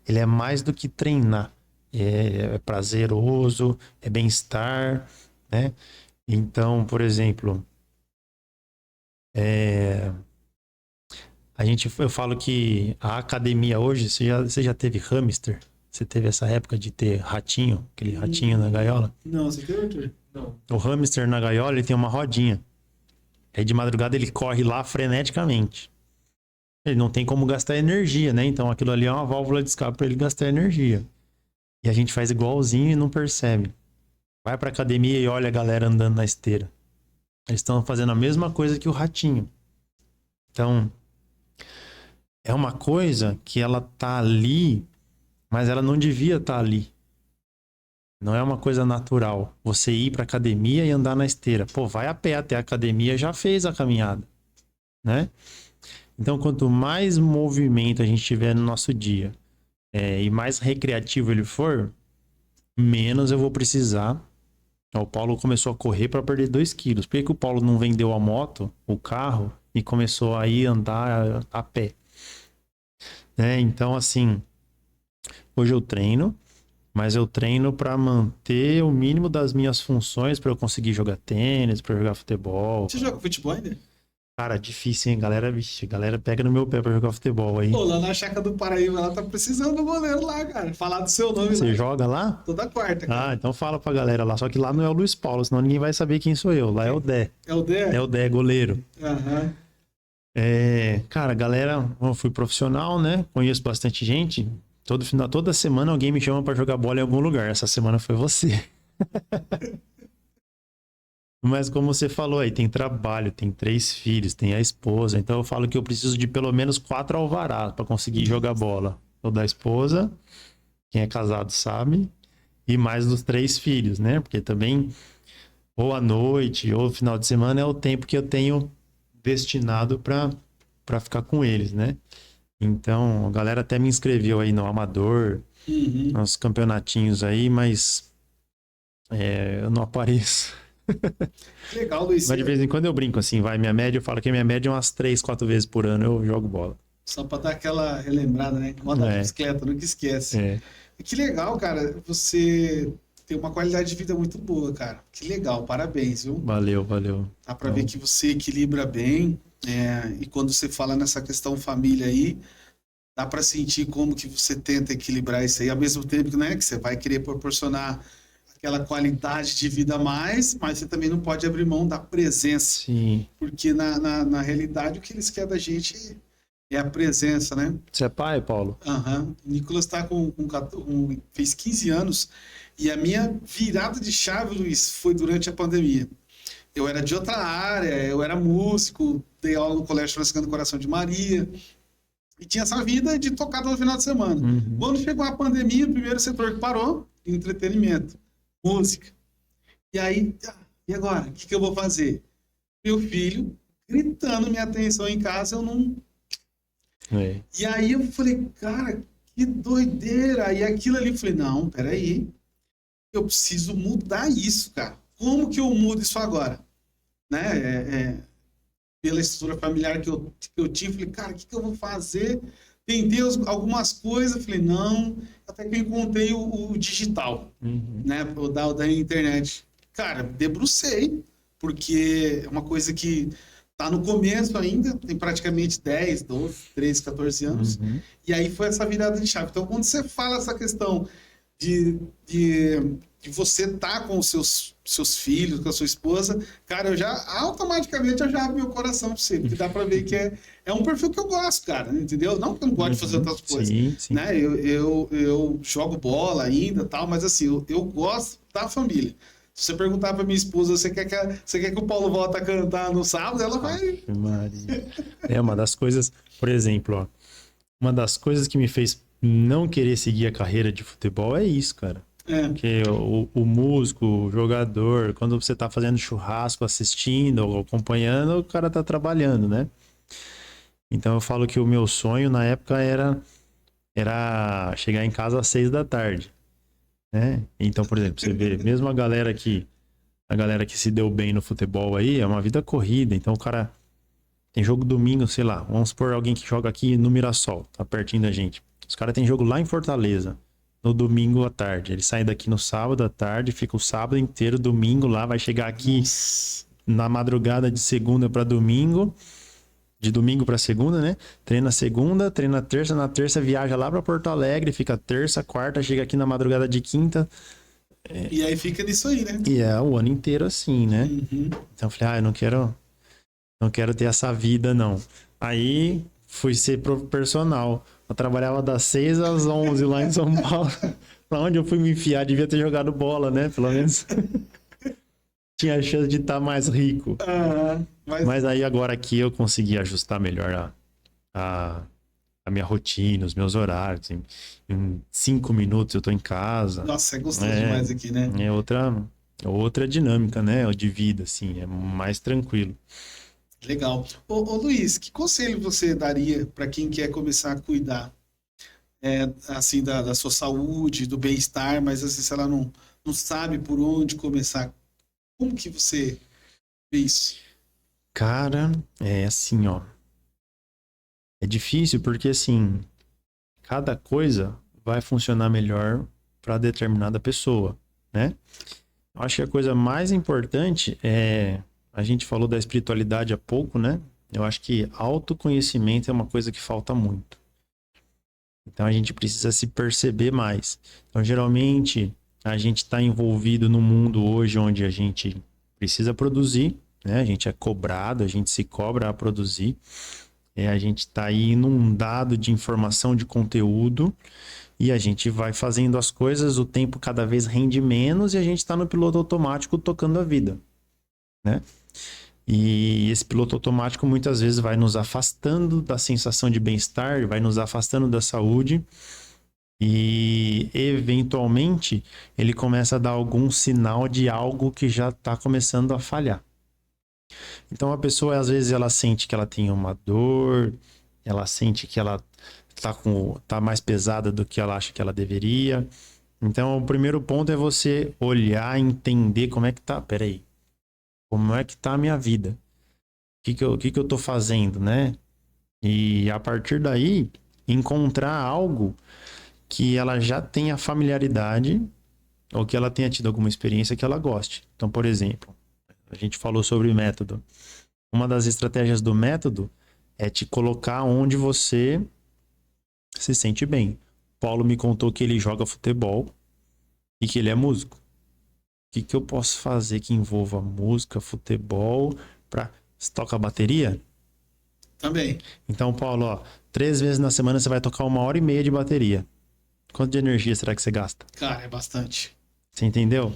ele é mais do que treinar. É prazeroso, é bem-estar, né? Então, por exemplo, eu falo que a academia hoje, você já teve hamster? Você teve essa época de ter ratinho, aquele ratinho na gaiola?
Não, você teve, Arthur?
Não.
O hamster na gaiola, ele tem uma rodinha. Aí de madrugada ele corre lá freneticamente. Ele não tem como gastar energia, né? Então aquilo ali é uma válvula de escape para ele gastar energia. E a gente faz igualzinho e não percebe. Vai pra academia e olha a galera andando na esteira. Eles estão fazendo a mesma coisa que o ratinho. Então, é uma coisa que ela tá ali, mas ela não devia estar ali. Não é uma coisa natural. Você ir pra academia e andar na esteira. Pô, vai a pé até a academia, já fez a caminhada, né? Então, quanto mais movimento a gente tiver no nosso dia e mais recreativo ele for, menos eu vou precisar. O Paulo começou a correr para perder 2 quilos. Por que o Paulo não vendeu a moto, o carro, e começou a ir andar a pé? Então, assim, hoje eu treino, mas eu treino para manter o mínimo das minhas funções para eu conseguir jogar tênis, para jogar futebol.
Você joga futebol ainda?
Cara, difícil, hein? Galera, vixe, a galera pega no meu pé pra jogar futebol aí.
Pô, lá na Chácara do Paraíba, ela tá precisando do goleiro lá, cara. Falar do seu nome
Você
lá.
joga lá?
Toda quarta,
Ah,
cara.
então fala pra galera lá. Só que lá não é o Luiz Paulo, senão ninguém vai saber quem sou eu. Lá é o Dé.
É o Dé?
É o Dé, goleiro.
Aham.
Cara, galera, eu fui profissional, né? Conheço bastante gente. Toda semana alguém me chama pra jogar bola em algum lugar. Essa semana foi você. Mas como você falou aí, tem trabalho, tem 3 filhos, tem a esposa. Então eu falo que eu preciso de pelo menos 4 alvarás pra conseguir jogar bola. O da esposa, quem é casado sabe, e mais dos 3 filhos, né? Porque também, ou à noite, ou final de semana, é o tempo que eu tenho destinado pra ficar com eles, né? Então, a galera até me inscreveu aí no Amador,
Uhum.
nos campeonatinhos aí, mas eu não apareço.
Que legal, Luiz.
Mas de vez em quando eu brinco assim, vai, minha média, eu falo que minha média é umas 3, 4 vezes por ano eu jogo bola.
Só pra dar aquela relembrada, né? Moda
É.
bicicleta, nunca esquece.
É,
Que legal, cara. Você tem uma qualidade de vida muito boa, cara. Que legal, parabéns, viu?
valeu.
Dá pra ver que você equilibra bem. E quando você fala nessa questão família aí, dá pra sentir como que você tenta equilibrar isso aí, ao mesmo tempo, né, que você vai querer proporcionar aquela qualidade de vida a mais, mas você também não pode abrir mão da presença,
Sim.
porque na realidade o que eles querem da gente é a presença, né?
Você é pai, Paulo?
Aham. O Nicolas está fez 15 anos e a minha virada de chave, Luiz, foi durante a pandemia. Eu era de outra área, eu era músico, dei aula no Colégio Franciscano do Coração de Maria e tinha essa vida de tocar todo final de semana.
Uhum.
Quando chegou a pandemia, o primeiro setor que parou, entretenimento, música. E aí, e agora? O que eu vou fazer? Meu filho gritando minha atenção em casa, eu não.
É.
E aí eu falei, cara, que doideira. E aquilo ali, eu falei, não, peraí, eu preciso mudar isso, cara. Como que eu mudo isso agora? Né? Pela estrutura familiar que eu tinha, eu falei, cara, o que eu vou fazer? Tentei algumas coisas, falei, não, até que eu encontrei o digital,
Uhum.
né? O da internet. Cara, debrucei, porque é uma coisa que tá no começo ainda, tem praticamente 10, 12, 13, 14 anos.
Uhum.
E aí foi essa virada de chave. Então, quando você fala essa questão de você estar com os seus filhos, com a sua esposa, cara, automaticamente eu já abro meu coração pra você, porque dá pra ver que é um perfil que eu gosto, cara, entendeu? Não que eu não gosto de fazer outras coisas,
Sim.
né? Eu jogo bola ainda, tal, mas assim, eu gosto da família. Se você perguntar pra minha esposa, você quer que o Paulo volte a cantar no sábado, ela vai...
Ave Maria. Uma das coisas, por exemplo, ó, uma das coisas que me fez não querer seguir a carreira de futebol é isso, cara. Porque o músico, o jogador, quando você tá fazendo churrasco, assistindo ou acompanhando, o cara tá trabalhando, né? Então eu falo que o meu sonho na época era chegar em casa às 6 da tarde, né? Então, por exemplo, você vê, mesmo a galera que se deu bem no futebol aí, é uma vida corrida. Então o cara tem jogo domingo, sei lá, vamos supor alguém que joga aqui no Mirassol, tá pertinho da gente. Os caras têm jogo lá em Fortaleza, no domingo à tarde. Ele sai daqui no sábado à tarde, fica o sábado inteiro, domingo lá, vai chegar aqui na madrugada de segunda para domingo, de domingo para segunda, né? Treina segunda, treina terça, na terça viaja lá para Porto Alegre, fica terça, quarta, chega aqui na madrugada de quinta.
E aí fica nisso aí, né?
E é o ano inteiro assim, né?
Uhum.
Então eu falei, eu não quero ter essa vida, não. Aí fui ser personal. Eu trabalhava das 6 às 11 lá em São Paulo. Pra onde eu fui me enfiar, devia ter jogado bola, né? Pelo menos tinha a chance de estar mais rico. Mas aí agora aqui eu consegui ajustar melhor a minha rotina, os meus horários. Em 5 minutos eu tô em casa.
Nossa, é gostoso demais aqui, né?
É outra dinâmica, né? De vida, assim, é mais tranquilo.
Legal. Ô Luiz, que conselho você daria para quem quer começar a cuidar assim, da sua saúde, do bem-estar, mas assim, se ela não sabe por onde começar, como que você vê isso?
Cara, é assim, ó. É difícil porque, assim, cada coisa vai funcionar melhor para determinada pessoa, né? Eu acho que a coisa mais importante a gente falou da espiritualidade há pouco, né? Eu acho que autoconhecimento é uma coisa que falta muito. Então a gente precisa se perceber mais. Então, geralmente, a gente está envolvido no mundo hoje onde a gente precisa produzir, né? A gente é cobrado, a gente se cobra a produzir. A gente está aí inundado de informação, de conteúdo, e a gente vai fazendo as coisas, o tempo cada vez rende menos e a gente está no piloto automático tocando a vida, né? E esse piloto automático muitas vezes vai nos afastando da sensação de bem-estar, vai nos afastando da saúde e, eventualmente, ele começa a dar algum sinal de algo que já está começando a falhar. Então, a pessoa, às vezes, ela sente que ela tem uma dor, ela sente que ela tá mais pesada do que ela acha que ela deveria. Então, o primeiro ponto é você olhar, entender como é que tá. Peraí. Como é que tá a minha vida? O que que eu tô fazendo, né? E a partir daí, encontrar algo que ela já tenha familiaridade ou que ela tenha tido alguma experiência que ela goste. Então, por exemplo, a gente falou sobre método. Uma das estratégias do método é te colocar onde você se sente bem. Paulo me contou que ele joga futebol e que ele é músico. O que eu posso fazer que envolva música, futebol, Você toca bateria?
Também.
Então, Paulo, ó, 3 vezes na semana você vai tocar 1h30 de bateria. Quanto de energia será que você gasta?
Cara, é bastante.
Você entendeu?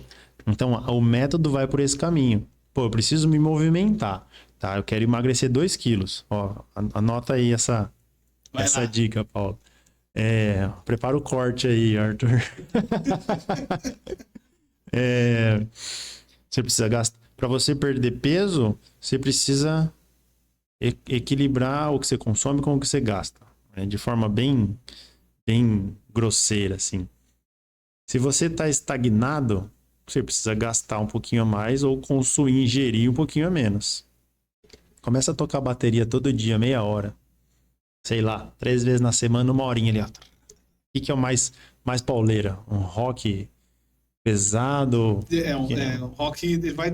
Então, o método vai por esse caminho. Pô, eu preciso me movimentar, tá? Eu quero emagrecer 2 quilos. Ó, anota aí essa dica, Paulo. Prepara o corte aí, Arthur. Você precisa gastar. Para você perder peso, você precisa equilibrar o que você consome com o que você gasta. De forma bem grosseira, assim. Se você está estagnado, você precisa gastar um pouquinho a mais ou consumir, ingerir um pouquinho a menos. Começa a tocar bateria todo dia, meia hora. Sei lá, 3 vezes na semana, 1 horinha ali, ó. O que é o mais pauleira? Um rock pesado?
O rock ele vai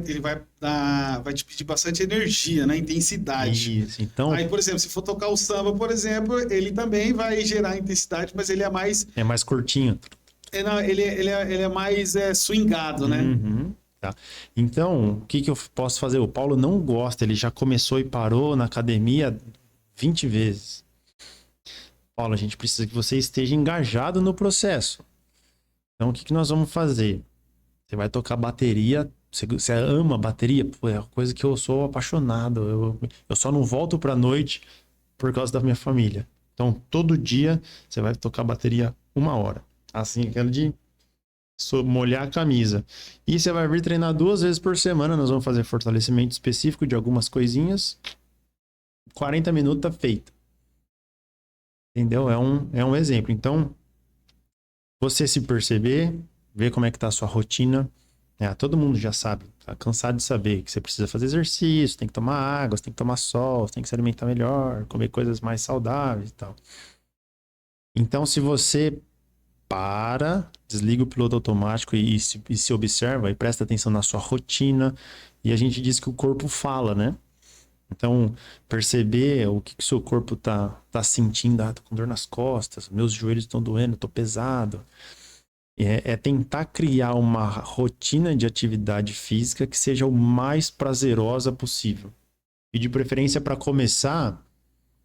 te pedir bastante energia, né? Intensidade.
Isso, então...
Aí, por exemplo, se for tocar o samba, por exemplo, ele também vai gerar intensidade, mas ele é mais...
É mais curtinho.
Ele é mais swingado, né?
Uhum, tá. Então, o que eu posso fazer? O Paulo não gosta, ele já começou e parou na academia 20 vezes. Paulo, a gente precisa que você esteja engajado no processo. Então, o que nós vamos fazer? Você vai tocar bateria, você ama bateria? Pô, é uma coisa que eu sou apaixonado. Eu só não volto pra noite por causa da minha família. Então, todo dia você vai tocar bateria 1 hora. Assim, aquela de molhar a camisa. E você vai vir treinar 2 vezes por semana. Nós vamos fazer fortalecimento específico de algumas coisinhas. 40 minutos tá feito. Entendeu? É um exemplo. Então, você se perceber, ver como é que tá a sua rotina. Todo mundo já sabe, tá cansado de saber que você precisa fazer exercício, tem que tomar água, tem que tomar sol, tem que se alimentar melhor, comer coisas mais saudáveis e tal. Então, se você desliga o piloto automático e se observa e presta atenção na sua rotina, e a gente diz que o corpo fala, né? Então, perceber o que o seu corpo tá sentindo. Tô com dor nas costas, meus joelhos estão doendo, tô pesado. É tentar criar uma rotina de atividade física que seja o mais prazerosa possível. E de preferência, para começar,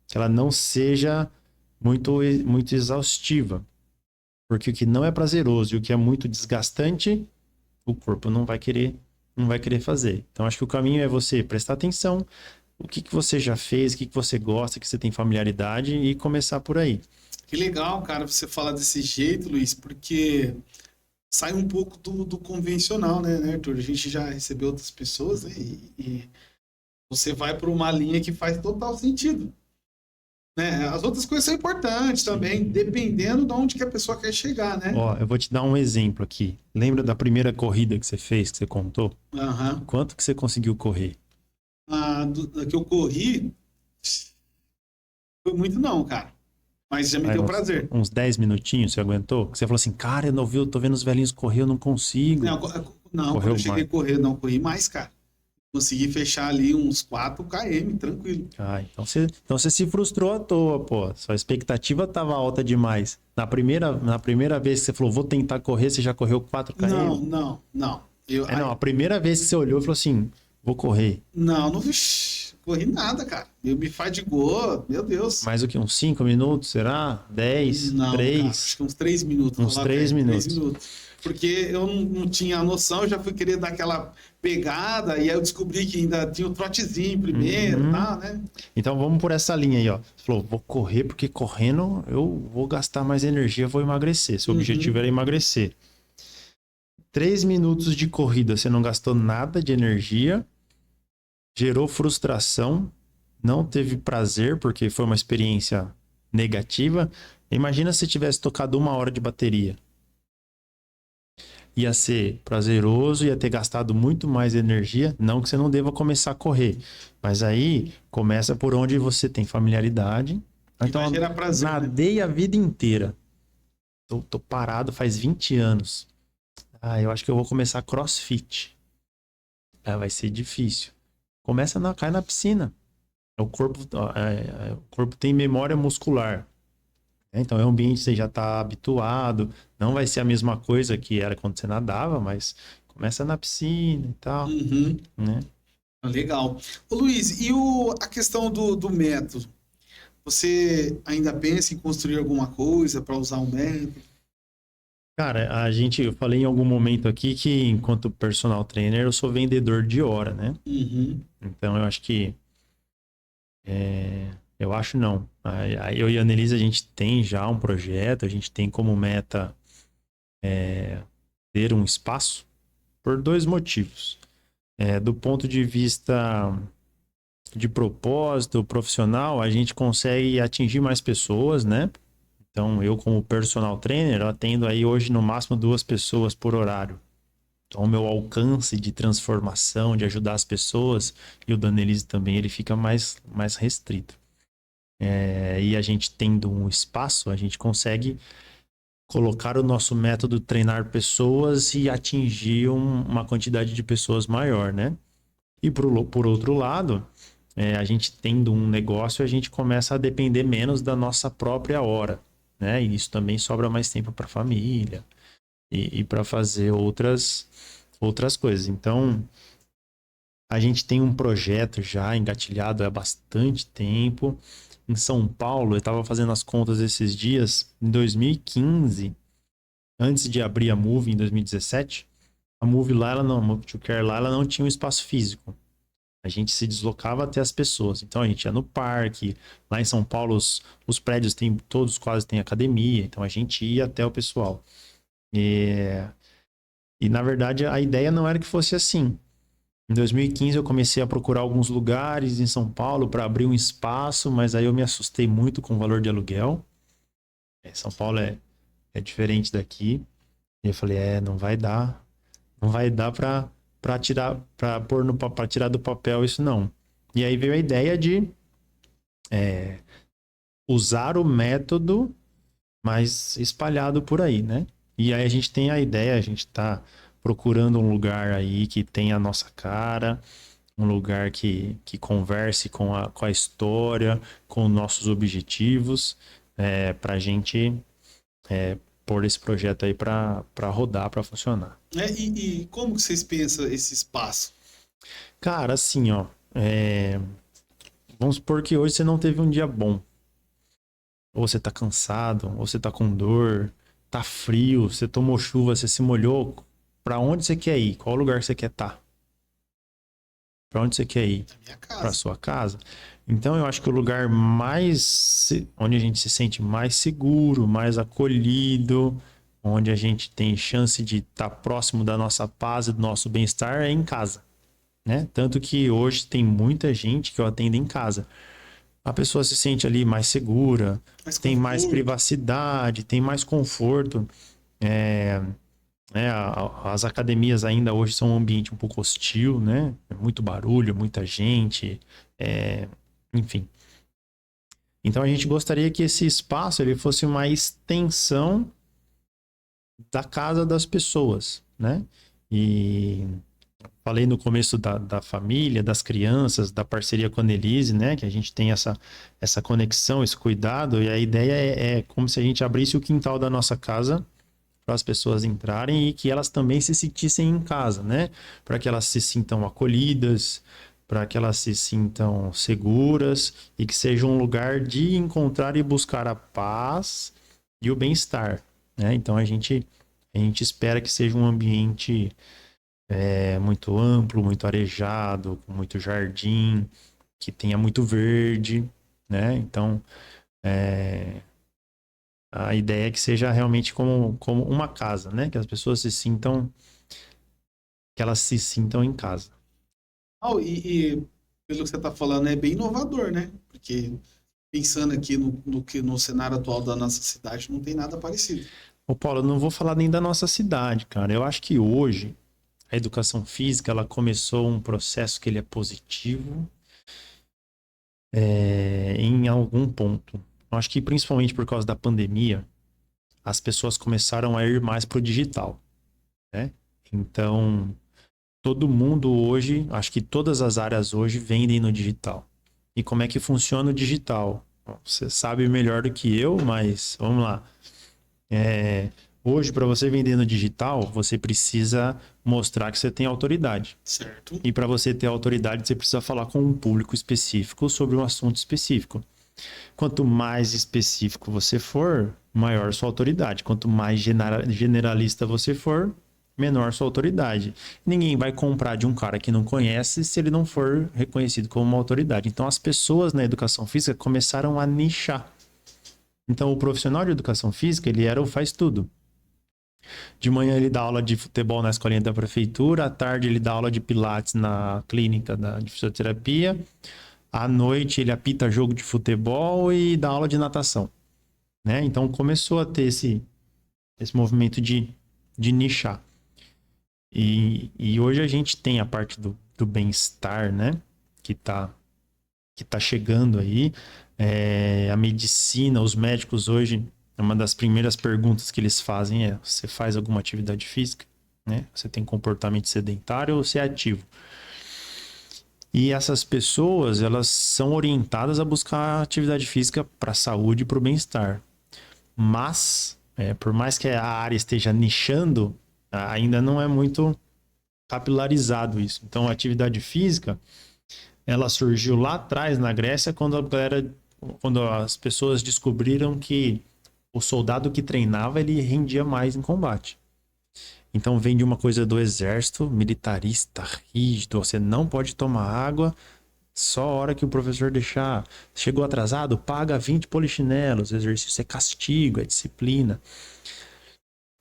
que ela não seja muito exaustiva. Porque o que não é prazeroso e o que é muito desgastante, o corpo não vai querer fazer. Então, acho que o caminho é você prestar atenção o que você já fez, o que você gosta, que você tem familiaridade e começar por aí.
Que legal, cara, você falar desse jeito, Luiz, porque sai um pouco do convencional, né, Arthur? A gente já recebeu outras pessoas, né, e você vai por uma linha que faz total sentido. Né? As outras coisas são importantes também, dependendo de onde que a pessoa quer chegar, né?
Ó, eu vou te dar um exemplo aqui. Lembra da primeira corrida que você fez, que você contou?
Uhum.
Quanto que você conseguiu correr?
Da que eu corri, foi muito não, cara. Mas já me deu prazer.
Uns 10 minutinhos você aguentou? Você falou assim, cara, eu tô vendo os velhinhos correr, eu não consigo.
Não, quando eu cheguei a correr, não corri mais, cara. Consegui fechar ali uns 4 km, tranquilo.
Ah, então você se frustrou à toa, pô. Sua expectativa estava alta demais. Na primeira vez que você falou, vou tentar correr, você já correu 4
Não,
km?
não.
Não, a primeira vez que você olhou e falou assim, vou correr.
Não corri nada, cara. Eu me fadigou, meu Deus.
Mais o que? Uns 5 minutos, será? 10?
Não, cara,
3?
acho que uns 3 minutos.
Uns 3 minutos.
Porque eu não tinha a noção, eu já fui querer dar aquela pegada, e aí eu descobri que ainda tinha o trotezinho primeiro, tá, né?
Então vamos por essa linha aí, ó. Você falou, vou correr porque correndo eu vou gastar mais energia, vou emagrecer. Seu objetivo era emagrecer. 3 minutos de corrida, você não gastou nada de energia, gerou frustração, não teve prazer porque foi uma experiência negativa. Imagina se tivesse tocado 1 hora de bateria. Ia ser prazeroso, ia ter gastado muito mais energia. Não que você não deva começar a correr, mas aí começa por onde você tem familiaridade. Então,
vai gerar prazer,
nadei a vida inteira. Tô parado faz 20 anos. Eu acho que eu vou começar CrossFit. Vai ser difícil. Cai na piscina. O corpo tem memória muscular. Então é um ambiente que você já está habituado. Não vai ser a mesma coisa que era quando você nadava, mas começa na piscina e tal. Né?
Legal. Ô Luiz, e a questão do método? Você ainda pensa em construir alguma coisa para usar um método?
Cara, eu falei em algum momento aqui que enquanto personal trainer eu sou vendedor de hora, né? Então eu acho que eu acho não. Eu e a Annelise, a gente tem já um projeto, a gente tem como meta ter um espaço por 2 motivos. Do ponto de vista de propósito profissional, a gente consegue atingir mais pessoas, né? Então, eu como personal trainer, eu atendo aí hoje no máximo 2 pessoas por horário. Então, o meu alcance de transformação, de ajudar as pessoas, e o da Annelise também, ele fica mais restrito. E a gente tendo um espaço, a gente consegue colocar o nosso método treinar pessoas e atingir uma quantidade de pessoas maior, né? E por outro lado, a gente tendo um negócio, a gente começa a depender menos da nossa própria hora, né? E isso também sobra mais tempo para a família e para fazer outras coisas. Então, a gente tem um projeto já engatilhado há bastante tempo. Em São Paulo, eu estava fazendo as contas esses dias, em 2015, antes de abrir a Move em 2017, a Move lá, a Move to Care lá, ela não tinha um espaço físico. A gente se deslocava até as pessoas. Então a gente ia no parque, lá em São Paulo os prédios todos quase têm academia, então a gente ia até o pessoal. E na verdade a ideia não era que fosse assim. Em 2015 eu comecei a procurar alguns lugares em São Paulo para abrir um espaço, mas aí eu me assustei muito com o valor de aluguel. São Paulo é diferente daqui. E eu falei, não vai dar para tirar do papel isso não. E aí veio a ideia de usar o método, mas espalhado por aí, né? E aí a gente tem a ideia, a gente está procurando um lugar aí que tenha a nossa cara, um lugar que converse com a história, com nossos objetivos, para a gente pôr esse projeto aí para rodar, para funcionar.
E como que vocês pensam esse espaço?
Cara, assim, ó, vamos supor que hoje você não teve um dia bom. Ou você tá cansado, ou você tá com dor, tá frio, você tomou chuva, você se molhou. Pra onde você quer ir? Qual lugar você quer estar? Pra onde você quer ir?
Minha casa.
Pra sua casa? Então eu acho que o lugar onde a gente se sente mais seguro, mais acolhido, onde a gente tem chance de estar próximo da nossa paz e do nosso bem-estar é em casa, né? Tanto que hoje tem muita gente que eu atendo em casa. A pessoa se sente ali mais segura, tem mais privacidade, tem mais conforto. As academias ainda hoje são um ambiente um pouco hostil, né? Muito barulho, muita gente, enfim. Então a gente gostaria que esse espaço ele fosse uma extensão da casa das pessoas, né? E falei no começo da família, das crianças, da parceria com a Annelise, né? Que a gente tem essa conexão, esse cuidado. E a ideia é como se a gente abrisse o quintal da nossa casa para as pessoas entrarem e que elas também se sentissem em casa, né? Para que elas se sintam acolhidas, para que elas se sintam seguras e que seja um lugar de encontrar e buscar a paz e o bem-estar, né? Então a gente espera que seja um ambiente muito amplo, muito arejado, com muito jardim, que tenha muito verde, né? Então a ideia é que seja realmente como uma casa, né? Que as pessoas que elas se sintam em casa.
E pelo que você está falando, é bem inovador, né? Porque pensando aqui no cenário atual da nossa cidade, não tem nada parecido.
Ô Paulo, eu não vou falar nem da nossa cidade, cara. Eu acho que hoje a educação física, ela começou um processo que ele é positivo em algum ponto. Eu acho que principalmente por causa da pandemia, as pessoas começaram a ir mais pro digital, né? Então, todo mundo hoje, acho que todas as áreas hoje vendem no digital. E como é que funciona o digital? Bom, você sabe melhor do que eu, mas vamos lá. Hoje, para você vender no digital, você precisa mostrar que você tem autoridade.
Certo.
E para você ter autoridade, você precisa falar com um público específico sobre um assunto específico. Quanto mais específico você for, maior sua autoridade. Quanto mais generalista você for, menor sua autoridade. Ninguém vai comprar de um cara que não conhece se ele não for reconhecido como uma autoridade. Então, as pessoas na educação física começaram a nichar. Então, o profissional de educação física, ele era o faz tudo. De manhã ele dá aula de futebol na escolinha da prefeitura, à tarde ele dá aula de pilates na clínica de fisioterapia, à noite ele apita jogo de futebol e dá aula de natação, né? Então começou a ter esse movimento de nichar. E hoje a gente tem a parte do bem-estar, né? Que tá chegando aí. A medicina, os médicos hoje, uma das primeiras perguntas que eles fazem é: você faz alguma atividade física? Né? Você tem comportamento sedentário ou você é ativo? E essas pessoas, elas são orientadas a buscar atividade física para a saúde e para o bem-estar. Mas, por mais que a área esteja nichando, ainda não é muito capilarizado isso. Então, a atividade física, ela surgiu lá atrás na Grécia, quando as pessoas descobriram que o soldado que treinava, ele rendia mais em combate. Então vem de uma coisa do exército militarista, rígido. Você não pode tomar água só a hora que o professor deixar. Chegou atrasado, paga 20 polichinelos. Exercício é castigo, é disciplina.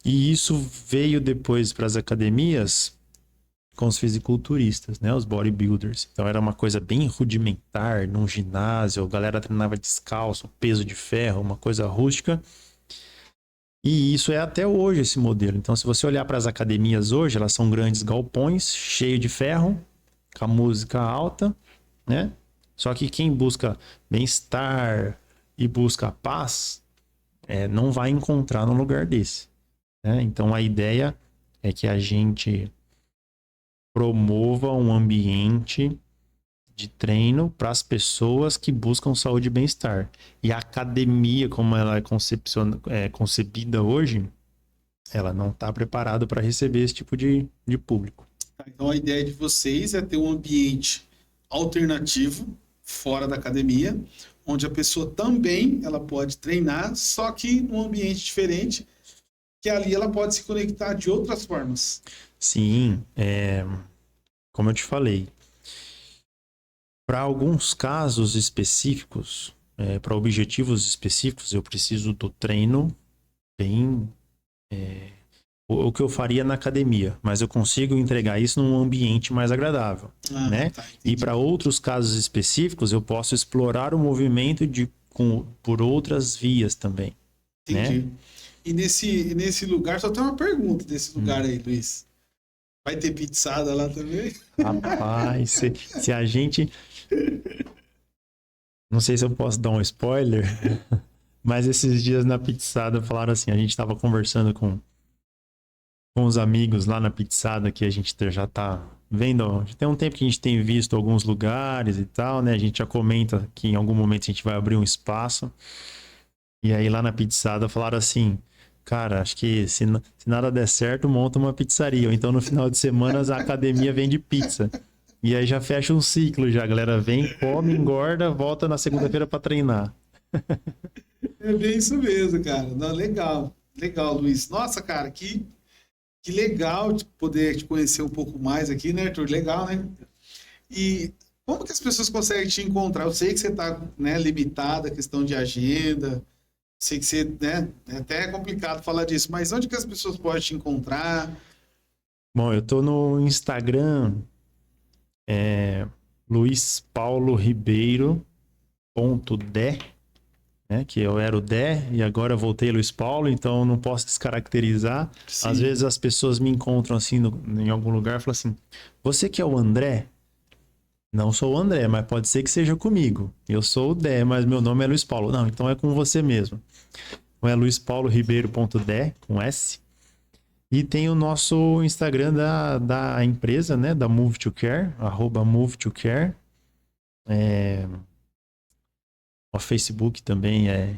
E isso veio depois para as academias com os fisiculturistas, né? Os bodybuilders. Então era uma coisa bem rudimentar, num ginásio. A galera treinava descalço, peso de ferro, uma coisa rústica. E isso é até hoje esse modelo. Então, se você olhar para as academias hoje, elas são grandes galpões, cheio de ferro, com a música alta, né? Só que quem busca bem-estar e busca paz, não vai encontrar num lugar desse, né? Então, a ideia é que a gente promova um ambiente de treino para as pessoas que buscam saúde e bem-estar. E a academia, como ela é concebida hoje, ela não está preparada para receber esse tipo de público.
Então a ideia de vocês é ter um ambiente alternativo fora da academia, onde a pessoa também ela pode treinar, só que num ambiente diferente, que ali ela pode se conectar de outras formas.
Sim, como eu te falei, para alguns casos específicos, para objetivos específicos, eu preciso do treino bem... o que eu faria na academia, mas eu consigo entregar isso num ambiente mais agradável, né?
Tá,
e para outros casos específicos, eu posso explorar o movimento por outras vias também.
Entendi.
Né?
E nesse lugar, só tem uma pergunta desse lugar aí, Luiz. Vai ter pizzada lá também?
Rapaz, se a gente... Não sei se eu posso dar um spoiler, mas esses dias na pizzada falaram assim, a gente estava conversando com os amigos lá na pizzada, que a gente já tá vendo, já tem um tempo que a gente tem visto alguns lugares e tal, né? A gente já comenta que em algum momento a gente vai abrir um espaço. E aí lá na pizzada falaram assim, cara, acho que se nada der certo, monta uma pizzaria. Ou então no final de semana a academia vende pizza. E aí já fecha um ciclo já, a galera vem, come, engorda, volta na segunda-feira para treinar.
É bem isso mesmo, cara. Não, legal, legal, Luiz. Nossa, cara, que legal de poder te conhecer um pouco mais aqui, né, Arthur? Legal, né? E como que as pessoas conseguem te encontrar? Eu sei que você está, né, limitado a questão de agenda, sei que você, né, é até complicado falar disso, mas onde que as pessoas podem te encontrar?
Bom, eu tô no Instagram, Luiz Paulo Ribeiro.de, né? Que eu era o Dé e agora voltei Luiz Paulo, então não posso descaracterizar.
Sim.
Às vezes as pessoas me encontram assim em algum lugar e falam assim: você que é o André? Não sou o André, mas pode ser que seja comigo. Eu sou o Dé, mas meu nome é Luiz Paulo. Não, então é com você mesmo. Então é luispaulo.ribeiro.de, com S. E tem o nosso Instagram da empresa, né? Da Move2Care, @Move2Care. O Facebook também é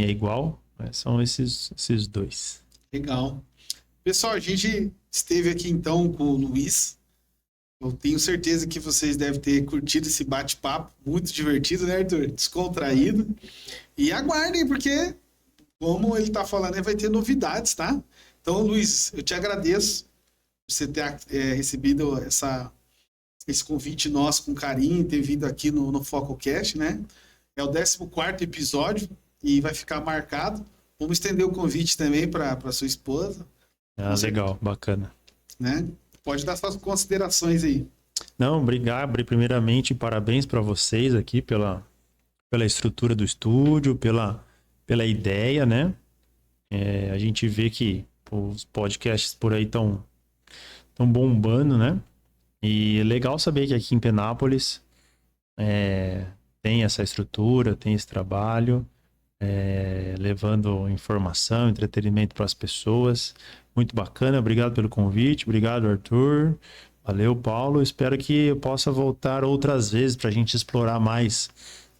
igual. São esses dois.
Legal. Pessoal, a gente esteve aqui então com o Luiz. Eu tenho certeza que vocês devem ter curtido esse bate-papo, muito divertido, né, Arthur? Descontraído. E aguardem, porque, como ele está falando, vai ter novidades, tá? Então, Luiz, eu te agradeço por você ter recebido esse convite nosso com carinho, ter vindo aqui no FocoCast, né? É o 14º episódio e vai ficar marcado. Vamos estender o convite também para sua esposa.
Ah, legal, bacana.
Né? Pode dar suas considerações aí.
Não, obrigado. Primeiramente, parabéns para vocês aqui pela estrutura do estúdio, pela ideia, né? A gente vê que os podcasts por aí estão bombando, né? E é legal saber que aqui em Penápolis tem essa estrutura, tem esse trabalho, levando informação, entretenimento para as pessoas. Muito bacana, obrigado pelo convite, obrigado, Arthur. Valeu, Paulo. Espero que eu possa voltar outras vezes para a gente explorar mais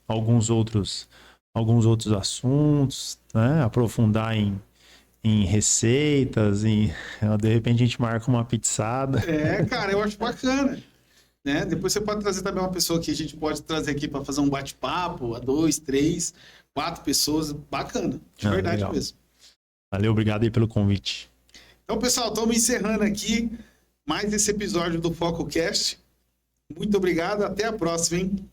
alguns outros assuntos, né? Aprofundar em receitas, de repente a gente marca uma pizzada.
Cara, eu acho bacana. Né? Depois você pode trazer também uma pessoa que a gente pode trazer aqui para fazer um bate-papo, 2, 3, 4 pessoas. Bacana, de verdade legal. Mesmo.
Valeu, obrigado aí pelo convite.
Então, pessoal, estamos encerrando aqui mais esse episódio do FocoCast. Muito obrigado, até a próxima, hein?